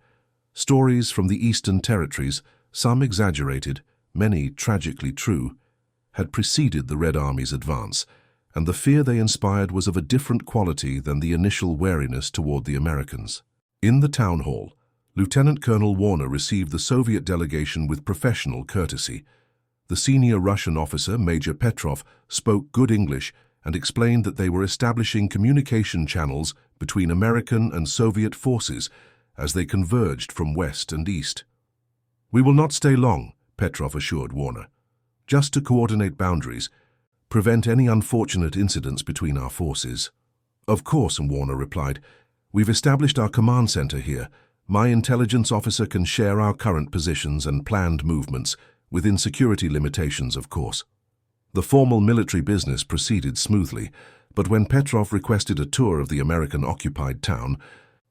Stories from the Eastern Territories, some exaggerated, many tragically true, had preceded the Red Army's advance, and the fear they inspired was of a different quality than the initial wariness toward the Americans. In the town hall, Lieutenant Colonel Warner received the Soviet delegation with professional courtesy. The senior Russian officer, Major Petrov, spoke good English and explained that they were establishing communication channels between American and Soviet forces as they converged from west and east. "We will not stay long," Petrov assured Warner. "Just to coordinate boundaries, prevent any unfortunate incidents between our forces." "Of course," Warner replied. "We've established our command center here. My intelligence officer can share our current positions and planned movements, within security limitations, of course." The formal military business proceeded smoothly, but when Petrov requested a tour of the American-occupied town,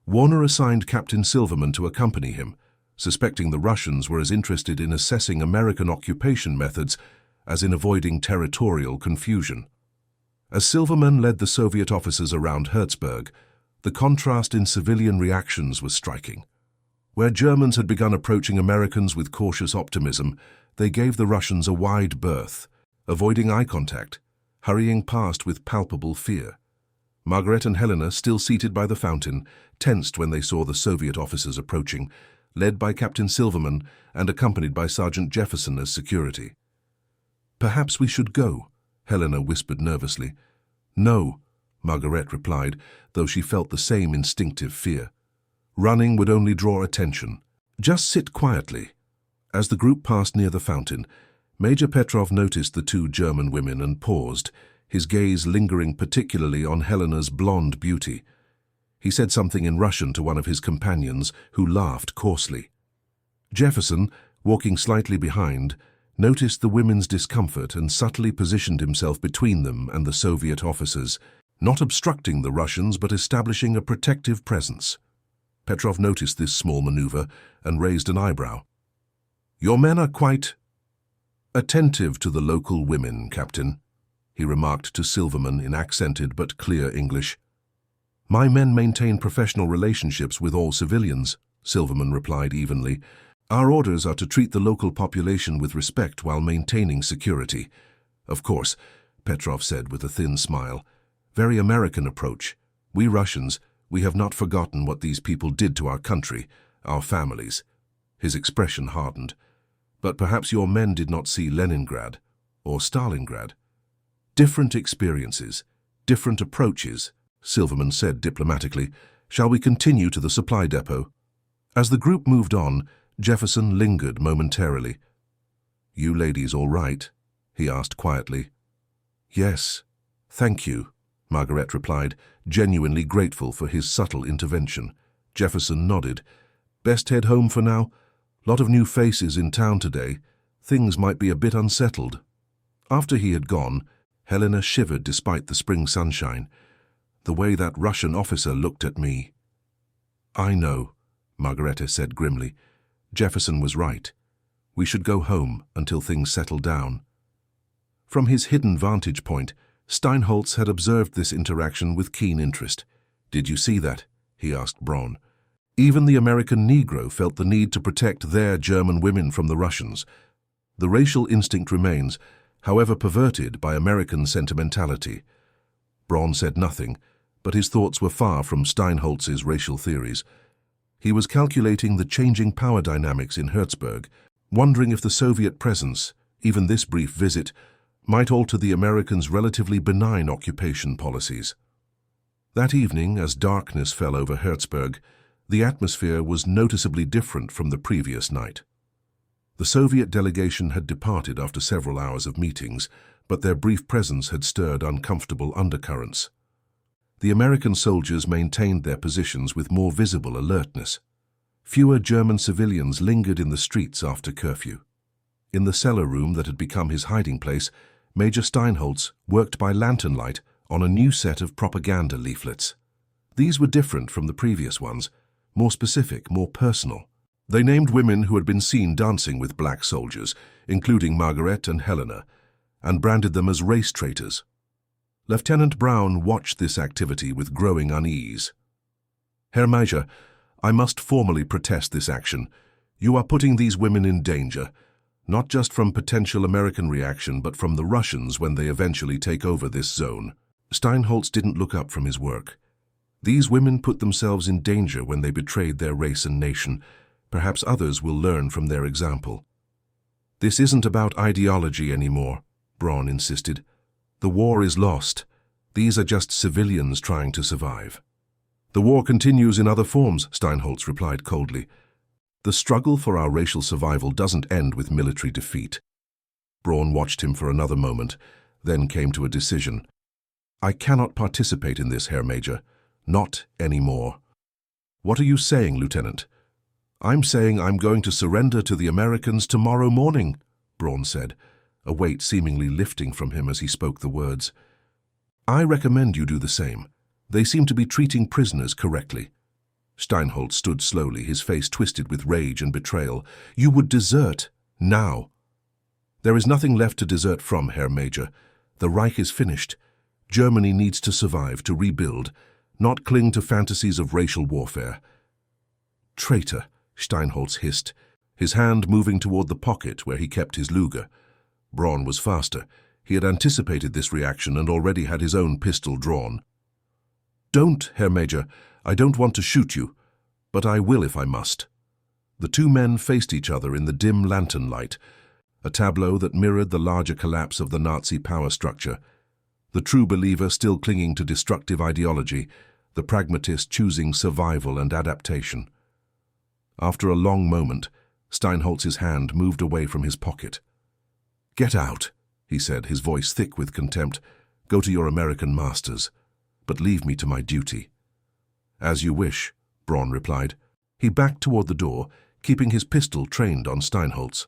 Warner assigned Captain Silverman to accompany him, suspecting the Russians were as interested in assessing American occupation methods as in avoiding territorial confusion. As Silverman led the Soviet officers around Herzberg, the contrast in civilian reactions was striking. Where Germans had begun approaching Americans with cautious optimism, they gave the Russians a wide berth, avoiding eye contact, hurrying past with palpable fear. Margaret and Helena, still seated by the fountain, tensed when they saw the Soviet officers approaching, led by Captain Silverman and accompanied by Sergeant Jefferson as security. "Perhaps we should go," Helena whispered nervously. "No," Margaret replied, though she felt the same instinctive fear. "Running would only draw attention. Just sit quietly." As the group passed near the fountain, Major Petrov noticed the 2 German women and paused, his gaze lingering particularly on Helena's blonde beauty. He said something in Russian to one of his companions, who laughed coarsely. Jefferson, walking slightly behind, noticed the women's discomfort and subtly positioned himself between them and the Soviet officers, not obstructing the Russians but establishing a protective presence. Petrov noticed this small maneuver and raised an eyebrow. "Your men are quite attentive to the local women, Captain," he remarked to Silverman in accented but clear English. "My men maintain professional relationships with all civilians," Silverman replied evenly. "Our orders are to treat the local population with respect while maintaining security." "Of course," Petrov said with a thin smile. "Very American approach. We Russians, we have not forgotten what these people did to our country, our families." His expression hardened. "But perhaps your men did not see Leningrad or Stalingrad." "Different experiences, different approaches," Silverman said diplomatically. "Shall we continue to the supply depot?" As the group moved on, Jefferson lingered momentarily. "You ladies all right?" he asked quietly. "Yes, thank you," Margaret replied, genuinely grateful for his subtle intervention. Jefferson nodded. "Best head home for now? Lot of new faces in town today. Things might be a bit unsettled." After he had gone, Helena shivered despite the spring sunshine. "The way that Russian officer looked at me." "I know," Margareta said grimly. "Jefferson was right. We should go home until things settle down." From his hidden vantage point, Steinholz had observed this interaction with keen interest. "Did you see that?" he asked Braun. Even the American Negro felt the need to protect their German women from the Russians. The racial instinct remains, however perverted by American sentimentality. Braun said nothing, but his thoughts were far from Steinholz's racial theories. He was calculating the changing power dynamics in Herzberg, wondering if the Soviet presence, even this brief visit, might alter the Americans' relatively benign occupation policies. That evening, as darkness fell over Herzberg, the atmosphere was noticeably different from the previous night. The Soviet delegation had departed after several hours of meetings, but their brief presence had stirred uncomfortable undercurrents. The American soldiers maintained their positions with more visible alertness. Fewer German civilians lingered in the streets after curfew. In the cellar room that had become his hiding place, Major Steinholz worked by lantern light on a new set of propaganda leaflets. These were different from the previous ones, more specific, more personal. They named women who had been seen dancing with black soldiers, including Margaret and Helena, and branded them as race traitors. Lieutenant Braun watched this activity with growing unease. "Herr Major, I must formally protest this action. You are putting these women in danger, not just from potential American reaction, but from the Russians when they eventually take over this zone." Steinholz didn't look up from his work. "These women put themselves in danger when they betrayed their race and nation. Perhaps others will learn from their example." "This isn't about ideology anymore," Braun insisted. "The war is lost. These are just civilians trying to survive." "The war continues in other forms," Steinholz replied coldly. "The struggle for our racial survival doesn't end with military defeat." Braun watched him for another moment, then came to a decision. "I cannot participate in this, Herr Major. Not anymore." "What are you saying, Lieutenant?" "I'm saying I'm going to surrender to the Americans tomorrow morning," Braun said, a weight seemingly lifting from him as he spoke the words. "I recommend you do the same. They seem to be treating prisoners correctly." Steinholz stood slowly, his face twisted with rage and betrayal. "You would desert, now." "There is nothing left to desert from, Herr Major. The Reich is finished. Germany needs to survive, to rebuild, not cling to fantasies of racial warfare." "Traitor," Steinholz hissed, his hand moving toward the pocket where he kept his Luger. Braun was faster. He had anticipated this reaction and already had his own pistol drawn. "Don't, Herr Major. I don't want to shoot you, but I will if I must." The two men faced each other in the dim lantern light, a tableau that mirrored the larger collapse of the Nazi power structure. The true believer still clinging to destructive ideology, the pragmatist choosing survival and adaptation. After a long moment, Steinholz's hand moved away from his pocket. "Get out," he said, his voice thick with contempt. "Go to your American masters, but leave me to my duty." "As you wish," Braun replied. He backed toward the door, keeping his pistol trained on Steinholz.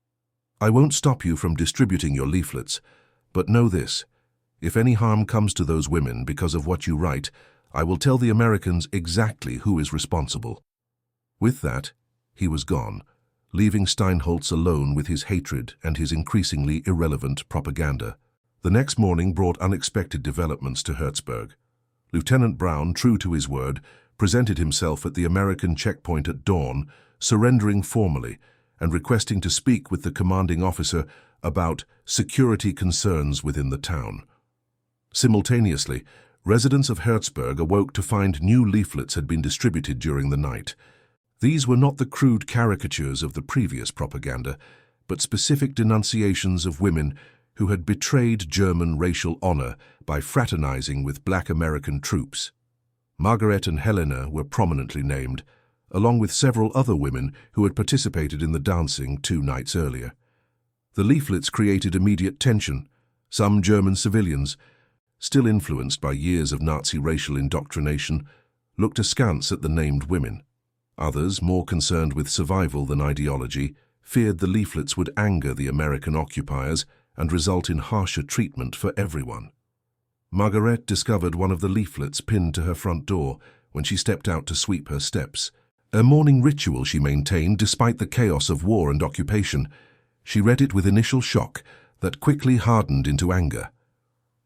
"I won't stop you from distributing your leaflets, but know this. If any harm comes to those women because of what you write, I will tell the Americans exactly who is responsible." With that, he was gone, leaving Steinholz alone with his hatred and his increasingly irrelevant propaganda. The next morning brought unexpected developments to Herzberg. Lieutenant Brown, true to his word, presented himself at the American checkpoint at dawn, surrendering formally and requesting to speak with the commanding officer about security concerns within the town. Simultaneously, residents of Herzberg awoke to find new leaflets had been distributed during the night. These were not the crude caricatures of the previous propaganda, but specific denunciations of women who had betrayed German racial honor by fraternizing with black American troops. Margaret and Helena were prominently named, along with several other women who had participated in the dancing 2 nights earlier. The leaflets created immediate tension. Some German civilians, still influenced by years of Nazi racial indoctrination, looked askance at the named women. Others, more concerned with survival than ideology, feared the leaflets would anger the American occupiers and result in harsher treatment for everyone. Margaret discovered one of the leaflets pinned to her front door when she stepped out to sweep her steps. A morning ritual she maintained despite the chaos of war and occupation. She read it with initial shock that quickly hardened into anger.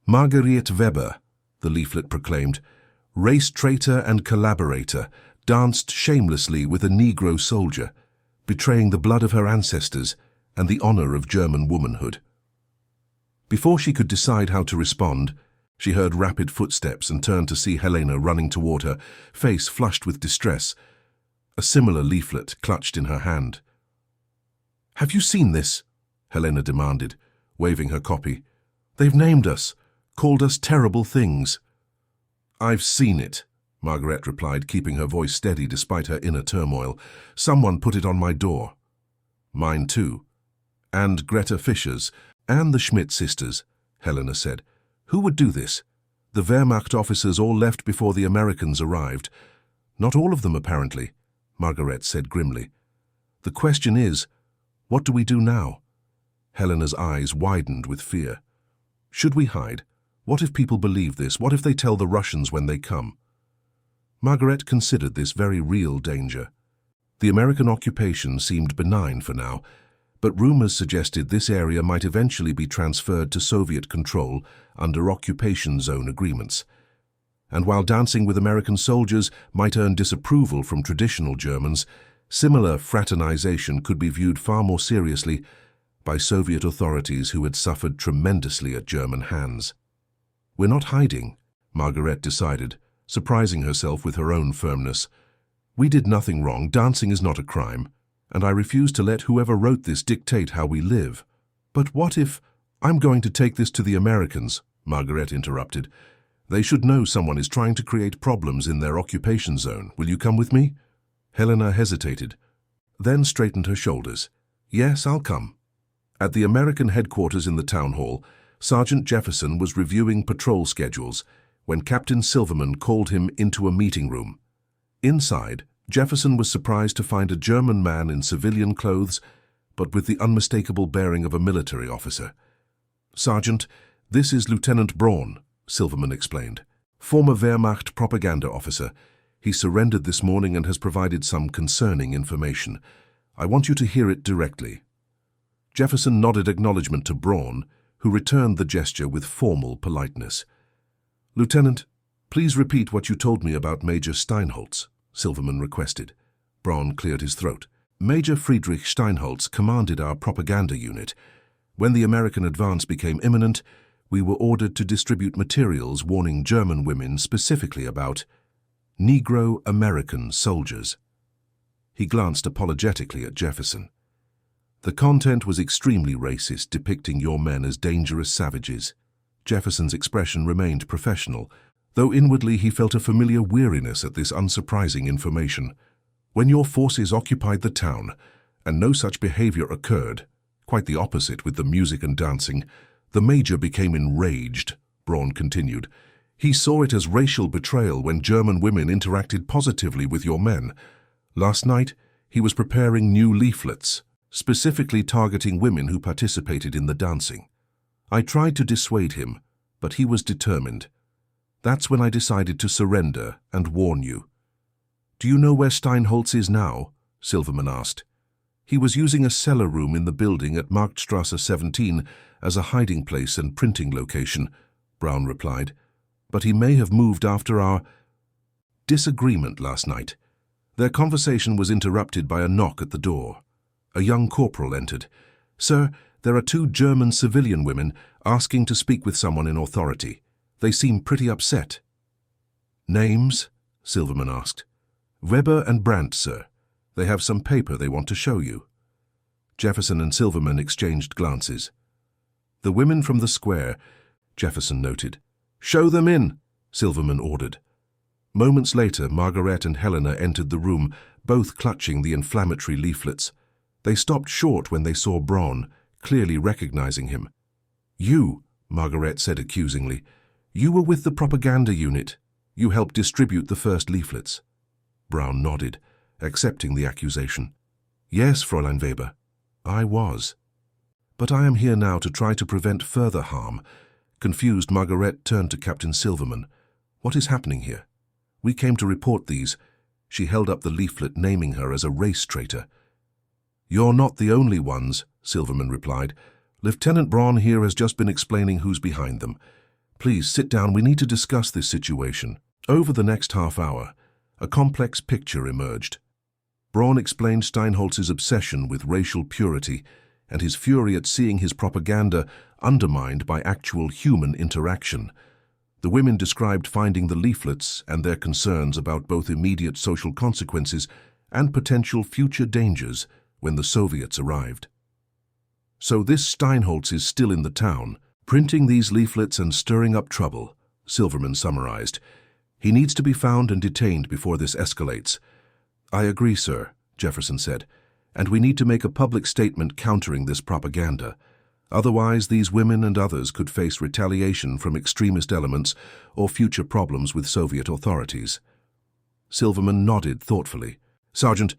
Marguerite Weber, the leaflet proclaimed, race traitor and collaborator, danced shamelessly with a Negro soldier, betraying the blood of her ancestors and the honor of German womanhood. Before she could decide how to respond, she heard rapid footsteps and turned to see Helena running toward her, face flushed with distress, a similar leaflet clutched in her hand. "Have you seen this?" Helena demanded, waving her copy. "They've named us, called us terrible things." "I've seen it," Margaret replied, keeping her voice steady despite her inner turmoil. "Someone put it on my door." "Mine too. And Greta Fischer's, and the Schmidt sisters," Helena said. "Who would do this? The Wehrmacht officers all left before the Americans arrived." "Not all of them, apparently," Margaret said grimly. "The question is, what do we do now?" Helena's eyes widened with fear. "Should we hide? What if people believe this? What if they tell the Russians when they come?" Margaret considered this very real danger. The American occupation seemed benign for now, but rumors suggested this area might eventually be transferred to Soviet control under occupation zone agreements. And while dancing with American soldiers might earn disapproval from traditional Germans, similar fraternization could be viewed far more seriously by Soviet authorities who had suffered tremendously at German hands. "We're not hiding," Margaret decided, surprising herself with her own firmness. "We did nothing wrong. Dancing is not a crime, and I refuse to let whoever wrote this dictate how we live." "But what if—" "I'm going to take this to the Americans," Margaret interrupted. "They should know someone is trying to create problems in their occupation zone. Will you come with me?" Helena hesitated, then straightened her shoulders. "Yes, I'll come." At the American headquarters in the town hall, Sergeant Jefferson was reviewing patrol schedules when Captain Silverman called him into a meeting room. Inside, Jefferson was surprised to find a German man in civilian clothes, but with the unmistakable bearing of a military officer. "Sergeant, this is Lieutenant Braun," Silverman explained. "Former Wehrmacht propaganda officer. He surrendered this morning and has provided some concerning information. I want you to hear it directly." Jefferson nodded acknowledgement to Braun, who returned the gesture with formal politeness. "Lieutenant, please repeat what you told me about Major Steinholz," Silverman requested. Braun cleared his throat. "Major Friedrich Steinholz commanded our propaganda unit. When the American advance became imminent, we were ordered to distribute materials warning German women specifically about Negro American soldiers." He glanced apologetically at Jefferson. "The content was extremely racist, depicting your men as dangerous savages." Jefferson's expression remained professional, though inwardly he felt a familiar weariness at this unsurprising information. "When your forces occupied the town, and no such behavior occurred, quite the opposite with the music and dancing, the Major became enraged," Braun continued. "He saw it as racial betrayal when German women interacted positively with your men. Last night, he was preparing new leaflets, specifically targeting women who participated in the dancing. I tried to dissuade him, but he was determined. That's when I decided to surrender and warn you." "Do you know where Steinholz is now?" Silverman asked. He was using a cellar room in the building at Marktstrasse 17 as a hiding place and printing location, Brown replied. But he may have moved after our disagreement last night. Their conversation was interrupted by a knock at the door. A young corporal entered. "Sir, there are 2 German civilian women asking to speak with someone in authority. They seem pretty upset." "Names?" Silverman asked. "Weber and Brandt, sir. They have some paper they want to show you." Jefferson and Silverman exchanged glances. "The women from the square," Jefferson noted. "Show them in," Silverman ordered. Moments later, Margaret and Helena entered the room, both clutching the inflammatory leaflets. They stopped short when they saw Braun, clearly recognizing him. "You," Margaret said accusingly, "you were with the propaganda unit. You helped distribute the first leaflets." Braun nodded, accepting the accusation. "Yes, Fräulein Weber, I was. But I am here now to try to prevent further harm." Confused, Margaret turned to Captain Silverman. "What is happening here? We came to report these." She held up the leaflet naming her as a race traitor. "You're not the only ones," Silverman replied. "Lieutenant Braun here has just been explaining who's behind them. Please sit down, we need to discuss this situation." Over the next half hour, a complex picture emerged. Braun explained Steinholz's obsession with racial purity and his fury at seeing his propaganda undermined by actual human interaction. The women described finding the leaflets and their concerns about both immediate social consequences and potential future dangers when the Soviets arrived. "So this Steinholz is still in the town, printing these leaflets and stirring up trouble," Silverman summarized. "He needs to be found and detained before this escalates." "I agree, sir," Jefferson said, "and we need to make a public statement countering this propaganda. Otherwise, these women and others could face retaliation from extremist elements or future problems with Soviet authorities." Silverman nodded thoughtfully. "Sergeant,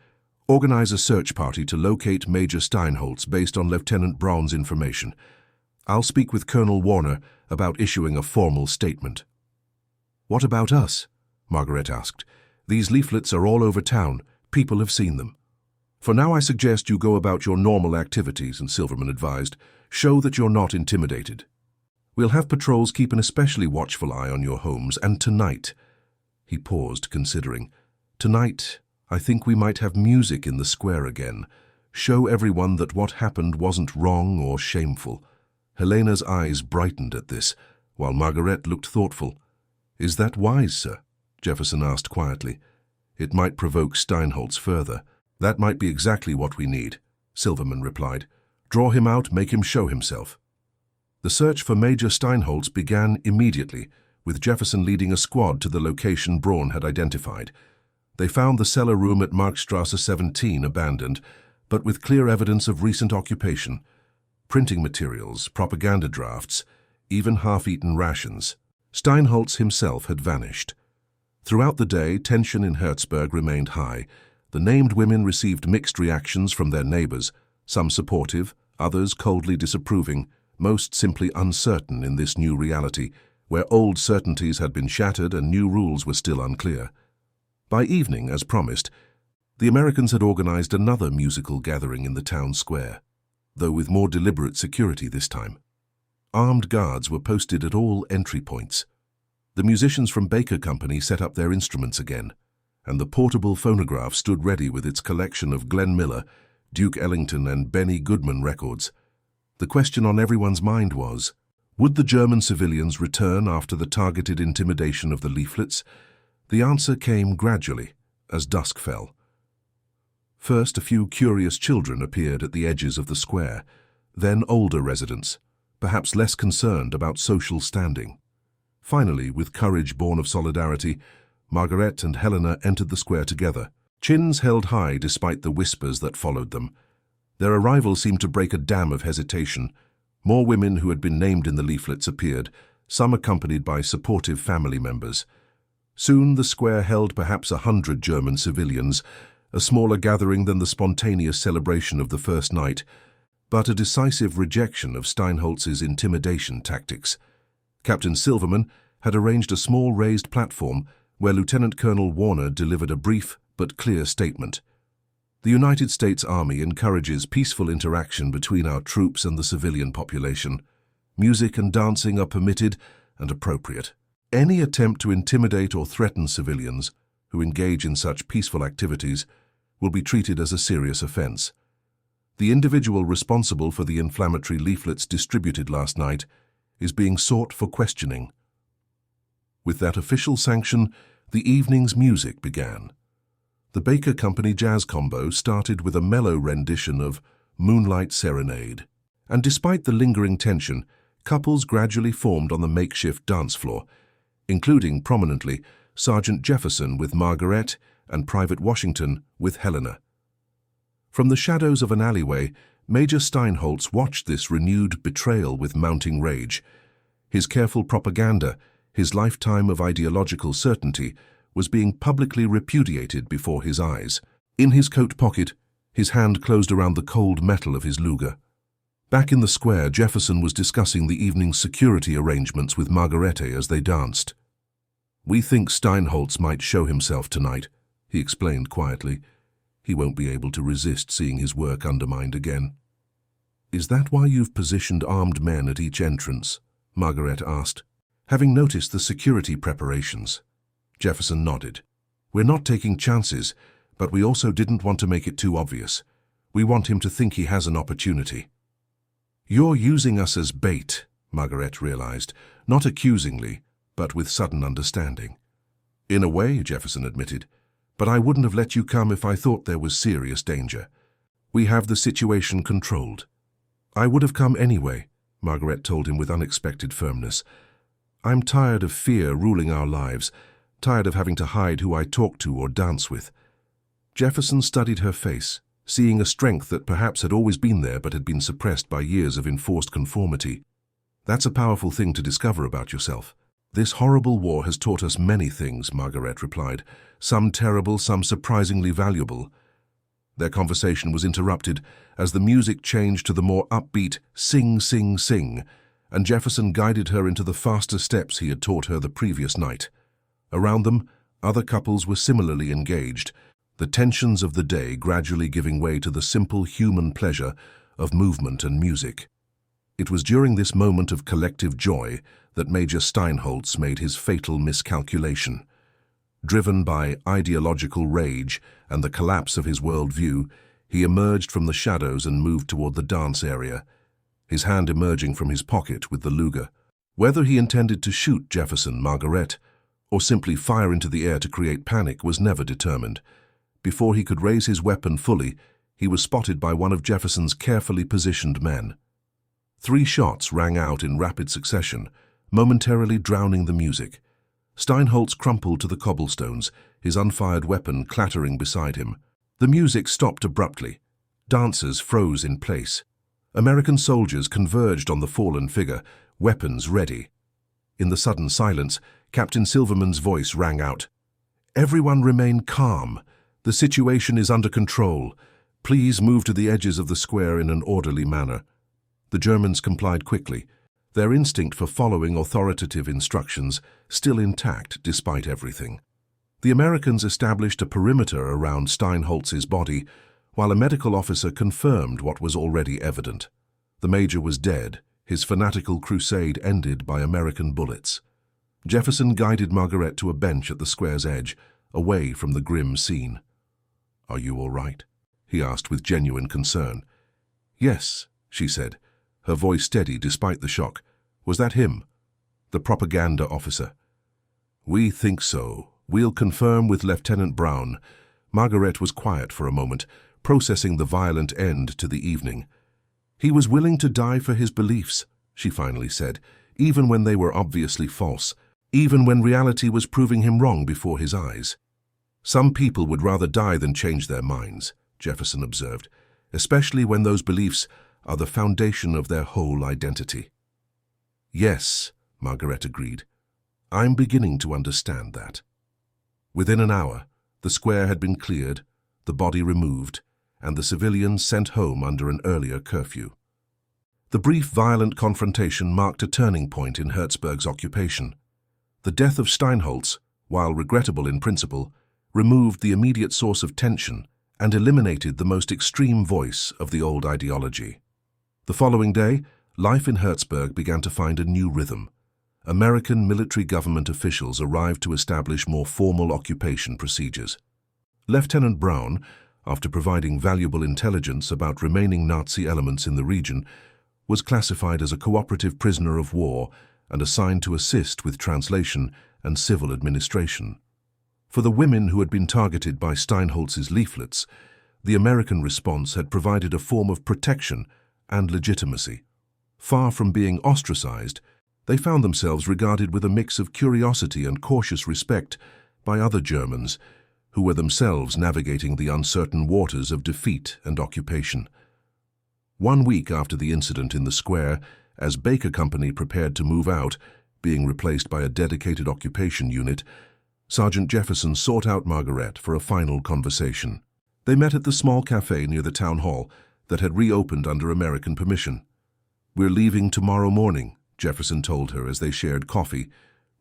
organize a search party to locate Major Steinholz based on Lieutenant Braun's information. I'll speak with Colonel Warner about issuing a formal statement." "What about us?" Margaret asked. "These leaflets are all over town. People have seen them." "For now, I suggest you go about your normal activities," and Silverman advised. "Show that you're not intimidated. We'll have patrols keep an especially watchful eye on your homes, and tonight—" He paused, considering. "Tonight, I think we might have music in the square again. Show everyone that what happened wasn't wrong or shameful." Helena's eyes brightened at this, while Margaret looked thoughtful. "Is that wise, sir?" Jefferson asked quietly. "It might provoke Steinholz further." "That might be exactly what we need," Silverman replied. "Draw him out, make him show himself." The search for Major Steinholz began immediately, with Jefferson leading a squad to the location Braun had identified. They found the cellar room at Marktstrasse 17 abandoned, but with clear evidence of recent occupation. Printing materials, propaganda drafts, even half-eaten rations. Steinholz himself had vanished. Throughout the day, tension in Herzberg remained high. The named women received mixed reactions from their neighbors, some supportive, others coldly disapproving, most simply uncertain in this new reality, where old certainties had been shattered and new rules were still unclear. By evening, as promised, the Americans had organized another musical gathering in the town square, though with more deliberate security this time. Armed guards were posted at all entry points. The musicians from Baker Company set up their instruments again, and the portable phonograph stood ready with its collection of Glenn Miller, Duke Ellington, and Benny Goodman records. The question on everyone's mind was, would the German civilians return after the targeted intimidation of the leaflets? The answer came gradually, as dusk fell. First, a few curious children appeared at the edges of the square, then older residents, perhaps less concerned about social standing. Finally, with courage born of solidarity, Margaret and Helena entered the square together, chins held high despite the whispers that followed them. Their arrival seemed to break a dam of hesitation. More women who had been named in the leaflets appeared, some accompanied by supportive family members. Soon the square held perhaps 100 German civilians, a smaller gathering than the spontaneous celebration of the first night, but a decisive rejection of Steinholz's intimidation tactics. Captain Silverman had arranged a small raised platform where Lieutenant Colonel Warner delivered a brief but clear statement. The United States Army encourages peaceful interaction between our troops and the civilian population. Music and dancing are permitted and appropriate. Any attempt to intimidate or threaten civilians who engage in such peaceful activities will be treated as a serious offense. The individual responsible for the inflammatory leaflets distributed last night is being sought for questioning. With that official sanction, the evening's music began. The Baker Company jazz combo started with a mellow rendition of Moonlight Serenade. And despite the lingering tension, couples gradually formed on the makeshift dance floor, including prominently Sergeant Jefferson with Margaret and Private Washington with Helena. From the shadows of an alleyway, Major Steinholtz watched this renewed betrayal with mounting rage. His careful propaganda, his lifetime of ideological certainty, was being publicly repudiated before his eyes. In his coat pocket, his hand closed around the cold metal of his Luger. Back in the square, Jefferson was discussing the evening's security arrangements with Margarete as they danced. "We think Steinholtz might show himself tonight," he explained quietly. "He won't be able to resist seeing his work undermined again." "Is that why you've positioned armed men at each entrance?" Margaret asked, having noticed the security preparations. Jefferson nodded. "We're not taking chances, but we also didn't want to make it too obvious. We want him to think he has an opportunity." "You're using us as bait," Margaret realized, not accusingly, but with sudden understanding. "In a way," Jefferson admitted, "but I wouldn't have let you come if I thought there was serious danger. We have the situation controlled." "I would have come anyway," Margaret told him with unexpected firmness. "I'm tired of fear ruling our lives, tired of having to hide who I talk to or dance with." Jefferson studied her face, seeing a strength that perhaps had always been there but had been suppressed by years of enforced conformity. "That's a powerful thing to discover about yourself." "This horrible war has taught us many things," Margaret replied, "some terrible, some surprisingly valuable." Their conversation was interrupted as the music changed to the more upbeat "Sing, Sing, Sing," and Jefferson guided her into the faster steps he had taught her the previous night. Around them, other couples were similarly engaged, the tensions of the day gradually giving way to the simple human pleasure of movement and music. It was during this moment of collective joy that Major Steinholtz made his fatal miscalculation. Driven by ideological rage and the collapse of his worldview, he emerged from the shadows and moved toward the dance area, his hand emerging from his pocket with the Luger. Whether he intended to shoot Jefferson, Margaret, or simply fire into the air to create panic was never determined. Before he could raise his weapon fully, he was spotted by one of Jefferson's carefully positioned men. 3 shots rang out in rapid succession, momentarily drowning the music. Steinholtz crumpled to the cobblestones, his unfired weapon clattering beside him. The music stopped abruptly. Dancers froze in place. American soldiers converged on the fallen figure, weapons ready. In the sudden silence, Captain Silverman's voice rang out. "Everyone remain calm. The situation is under control. Please move to the edges of the square in an orderly manner." The Germans complied quickly, their instinct for following authoritative instructions still intact despite everything. The Americans established a perimeter around Steinholtz's body, while a medical officer confirmed what was already evident. The major was dead, his fanatical crusade ended by American bullets. Jefferson guided Margaret to a bench at the square's edge, away from the grim scene. "Are you all right?" he asked with genuine concern. "Yes," she said, her voice steady despite the shock. "Was that him?" The propaganda officer. "We think so. We'll confirm with Lieutenant Brown." Margaret was quiet for a moment, processing the violent end to the evening. "He was willing to die for his beliefs," she finally said, "even when they were obviously false, even when reality was proving him wrong before his eyes." "Some people would rather die than change their minds," Jefferson observed, "especially when those beliefs are the foundation of their whole identity." "Yes," Margaret agreed. "I'm beginning to understand that." Within an hour, the square had been cleared, the body removed, and the civilians sent home under an earlier curfew. The brief violent confrontation marked a turning point in Hertzberg's occupation. The death of Steinholtz, while regrettable in principle, removed the immediate source of tension and eliminated the most extreme voice of the old ideology. The following day, life in Hertzberg began to find a new rhythm. American military government officials arrived to establish more formal occupation procedures. Lieutenant Braun, after providing valuable intelligence about remaining Nazi elements in the region, was classified as a cooperative prisoner of war and assigned to assist with translation and civil administration. For the women who had been targeted by Steinholz's leaflets, the American response had provided a form of protection and legitimacy. Far from being ostracized, they found themselves regarded with a mix of curiosity and cautious respect by other Germans who were themselves navigating the uncertain waters of defeat and occupation. 1 week after the incident in the square, as Baker Company prepared to move out, being replaced by a dedicated occupation unit, Sergeant Jefferson sought out Margaret for a final conversation. They met at the small cafe near the town hall that had reopened under American permission. "We're leaving tomorrow morning," Jefferson told her as they shared coffee,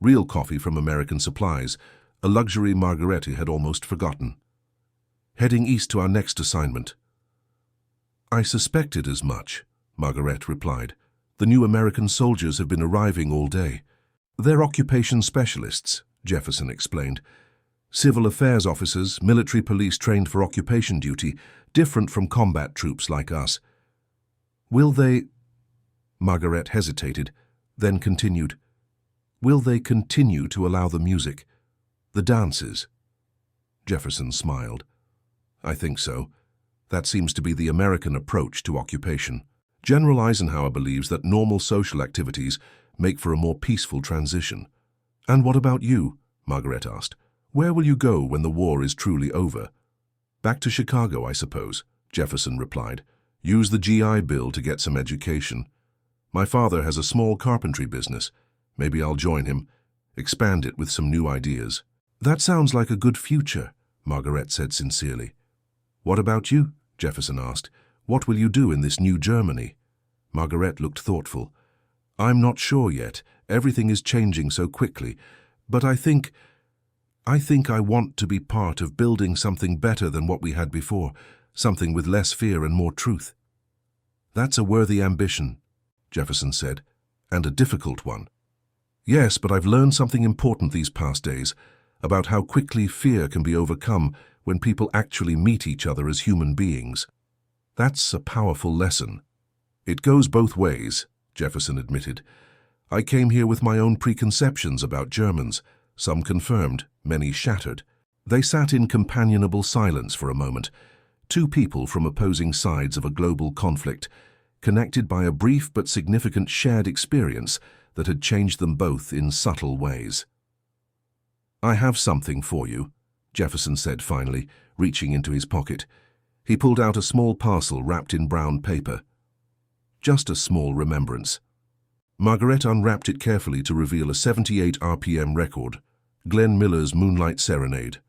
real coffee from American supplies, a luxury Margaret had almost forgotten. "Heading east to our next assignment." "I suspected as much," Margaret replied. "The new American soldiers have been arriving all day." "They're occupation specialists," Jefferson explained. "Civil affairs officers, military police trained for occupation duty, different from combat troops like us." "Will they—" Margaret hesitated, then continued. "Will they continue to allow the music, the dances?" Jefferson smiled. "I think so. That seems to be the American approach to occupation. General Eisenhower believes that normal social activities make for a more peaceful transition." "And what about you?" Margaret asked. "Where will you go when the war is truly over?" "Back to Chicago, I suppose," Jefferson replied. "Use the GI Bill to get some education. My father has a small carpentry business. Maybe I'll join him, expand it with some new ideas." "That sounds like a good future," Margaret said sincerely. "What about you?" Jefferson asked. "What will you do in this new Germany?" Margaret looked thoughtful. "I'm not sure yet. Everything is changing so quickly. But I think I want to be part of building something better than what we had before, something with less fear and more truth." "That's a worthy ambition," Jefferson said, "and a difficult one." "Yes, but I've learned something important these past days about how quickly fear can be overcome when people actually meet each other as human beings." "That's a powerful lesson." "It goes both ways," Jefferson admitted. "I came here with my own preconceptions about Germans, some confirmed, many shattered." They sat in companionable silence for a moment, two people from opposing sides of a global conflict, connected by a brief but significant shared experience that had changed them both in subtle ways. "I have something for you," Jefferson said finally, reaching into his pocket. He pulled out a small parcel wrapped in brown paper. "Just a small remembrance." Margaret unwrapped it carefully to reveal a 78 RPM record, Glenn Miller's Moonlight Serenade.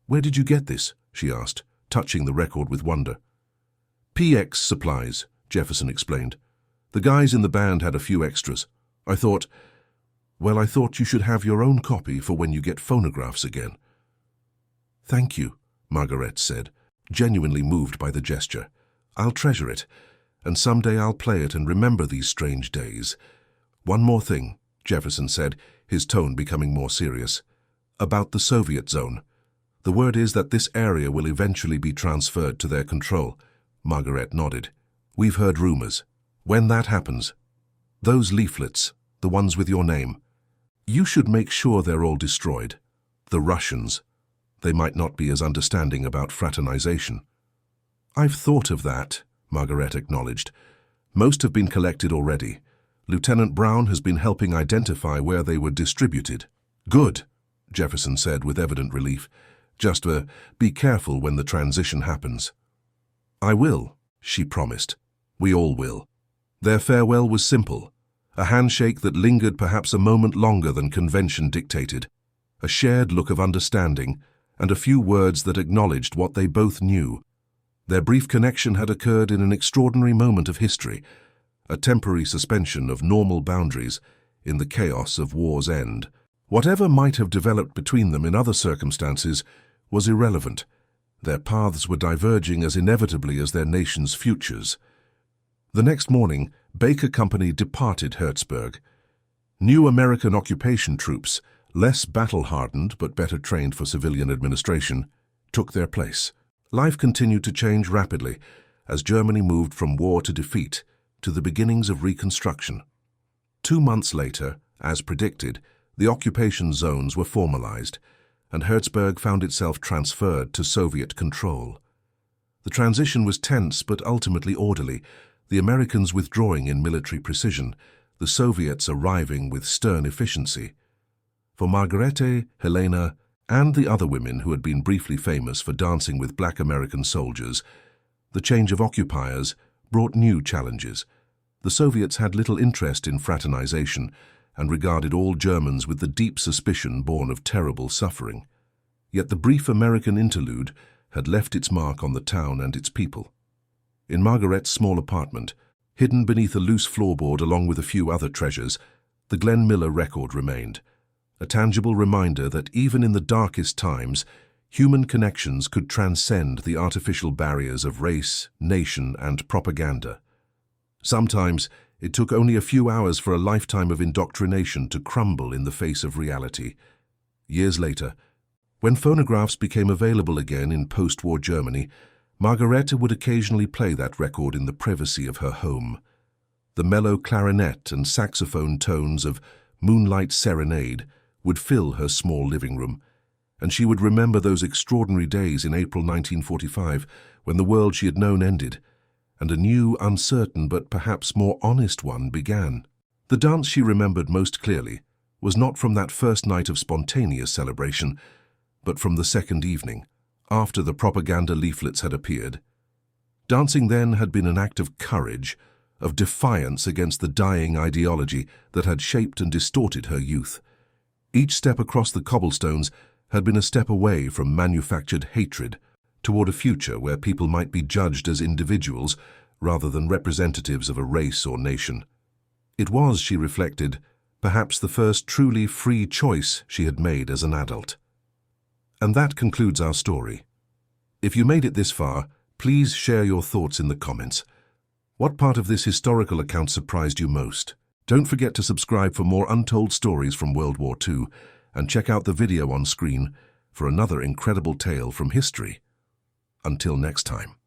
"Where did you get this?" she asked, touching the record with wonder. "PX Supplies," Jefferson explained. "The guys in the band had a few extras. I thought you should have your own copy for when you get phonographs again." "Thank you," Margaret said, genuinely moved by the gesture. "I'll treasure it, and someday I'll play it and remember these strange days. One more thing," Jefferson said, his tone becoming more serious. "About the Soviet zone. The word is that this area will eventually be transferred to their control." Margaret nodded. "We've heard rumors. When that happens, those leaflets, the ones with your name, you should make sure they're all destroyed. The Russians, they might not be as understanding about fraternization." "I've thought of that," Margaret acknowledged. "Most have been collected already. Lieutenant Braun has been helping identify where they were distributed." "Good," Jefferson said with evident relief. "Just be careful when the transition happens." "I will," she promised. "We all will." Their farewell was simple, a handshake that lingered perhaps a moment longer than convention dictated, a shared look of understanding, and a few words that acknowledged what they both knew. Their brief connection had occurred in an extraordinary moment of history, a temporary suspension of normal boundaries in the chaos of war's end. Whatever might have developed between them in other circumstances was irrelevant. Their paths were diverging as inevitably as their nation's futures. The next morning, Baker Company departed Hertzberg. New American occupation troops, less battle-hardened but better trained for civilian administration, took their place. Life continued to change rapidly as Germany moved from war to defeat to the beginnings of reconstruction. 2 months later, as predicted, the occupation zones were formalized, and Hertzberg found itself transferred to Soviet control. The transition was tense but ultimately orderly, the Americans withdrawing in military precision, the Soviets arriving with stern efficiency. For Margarete, Helena, and the other women who had been briefly famous for dancing with black American soldiers, the change of occupiers brought new challenges. The Soviets had little interest in fraternization and regarded all Germans with the deep suspicion born of terrible suffering. Yet the brief American interlude had left its mark on the town and its people. In Margaret's small apartment, hidden beneath a loose floorboard along with a few other treasures, the Glenn Miller record remained, a tangible reminder that even in the darkest times, human connections could transcend the artificial barriers of race, nation, and propaganda. Sometimes, it took only a few hours for a lifetime of indoctrination to crumble in the face of reality. Years later, when phonographs became available again in post-war Germany, Margarete would occasionally play that record in the privacy of her home. The mellow clarinet and saxophone tones of Moonlight Serenade would fill her small living room, and she would remember those extraordinary days in April 1945 when the world she had known ended, and a new, uncertain but perhaps more honest one began. The dance she remembered most clearly was not from that first night of spontaneous celebration, but from the second evening, after the propaganda leaflets had appeared. Dancing then had been an act of courage, of defiance against the dying ideology that had shaped and distorted her youth. Each step across the cobblestones had been a step away from manufactured hatred toward a future where people might be judged as individuals rather than representatives of a race or nation. It was, she reflected, perhaps the first truly free choice she had made as an adult. And that concludes our story. If you made it this far, please share your thoughts in the comments. What part of this historical account surprised you most? Don't forget to subscribe for more untold stories from World War II and check out the video on screen for another incredible tale from history. Until next time.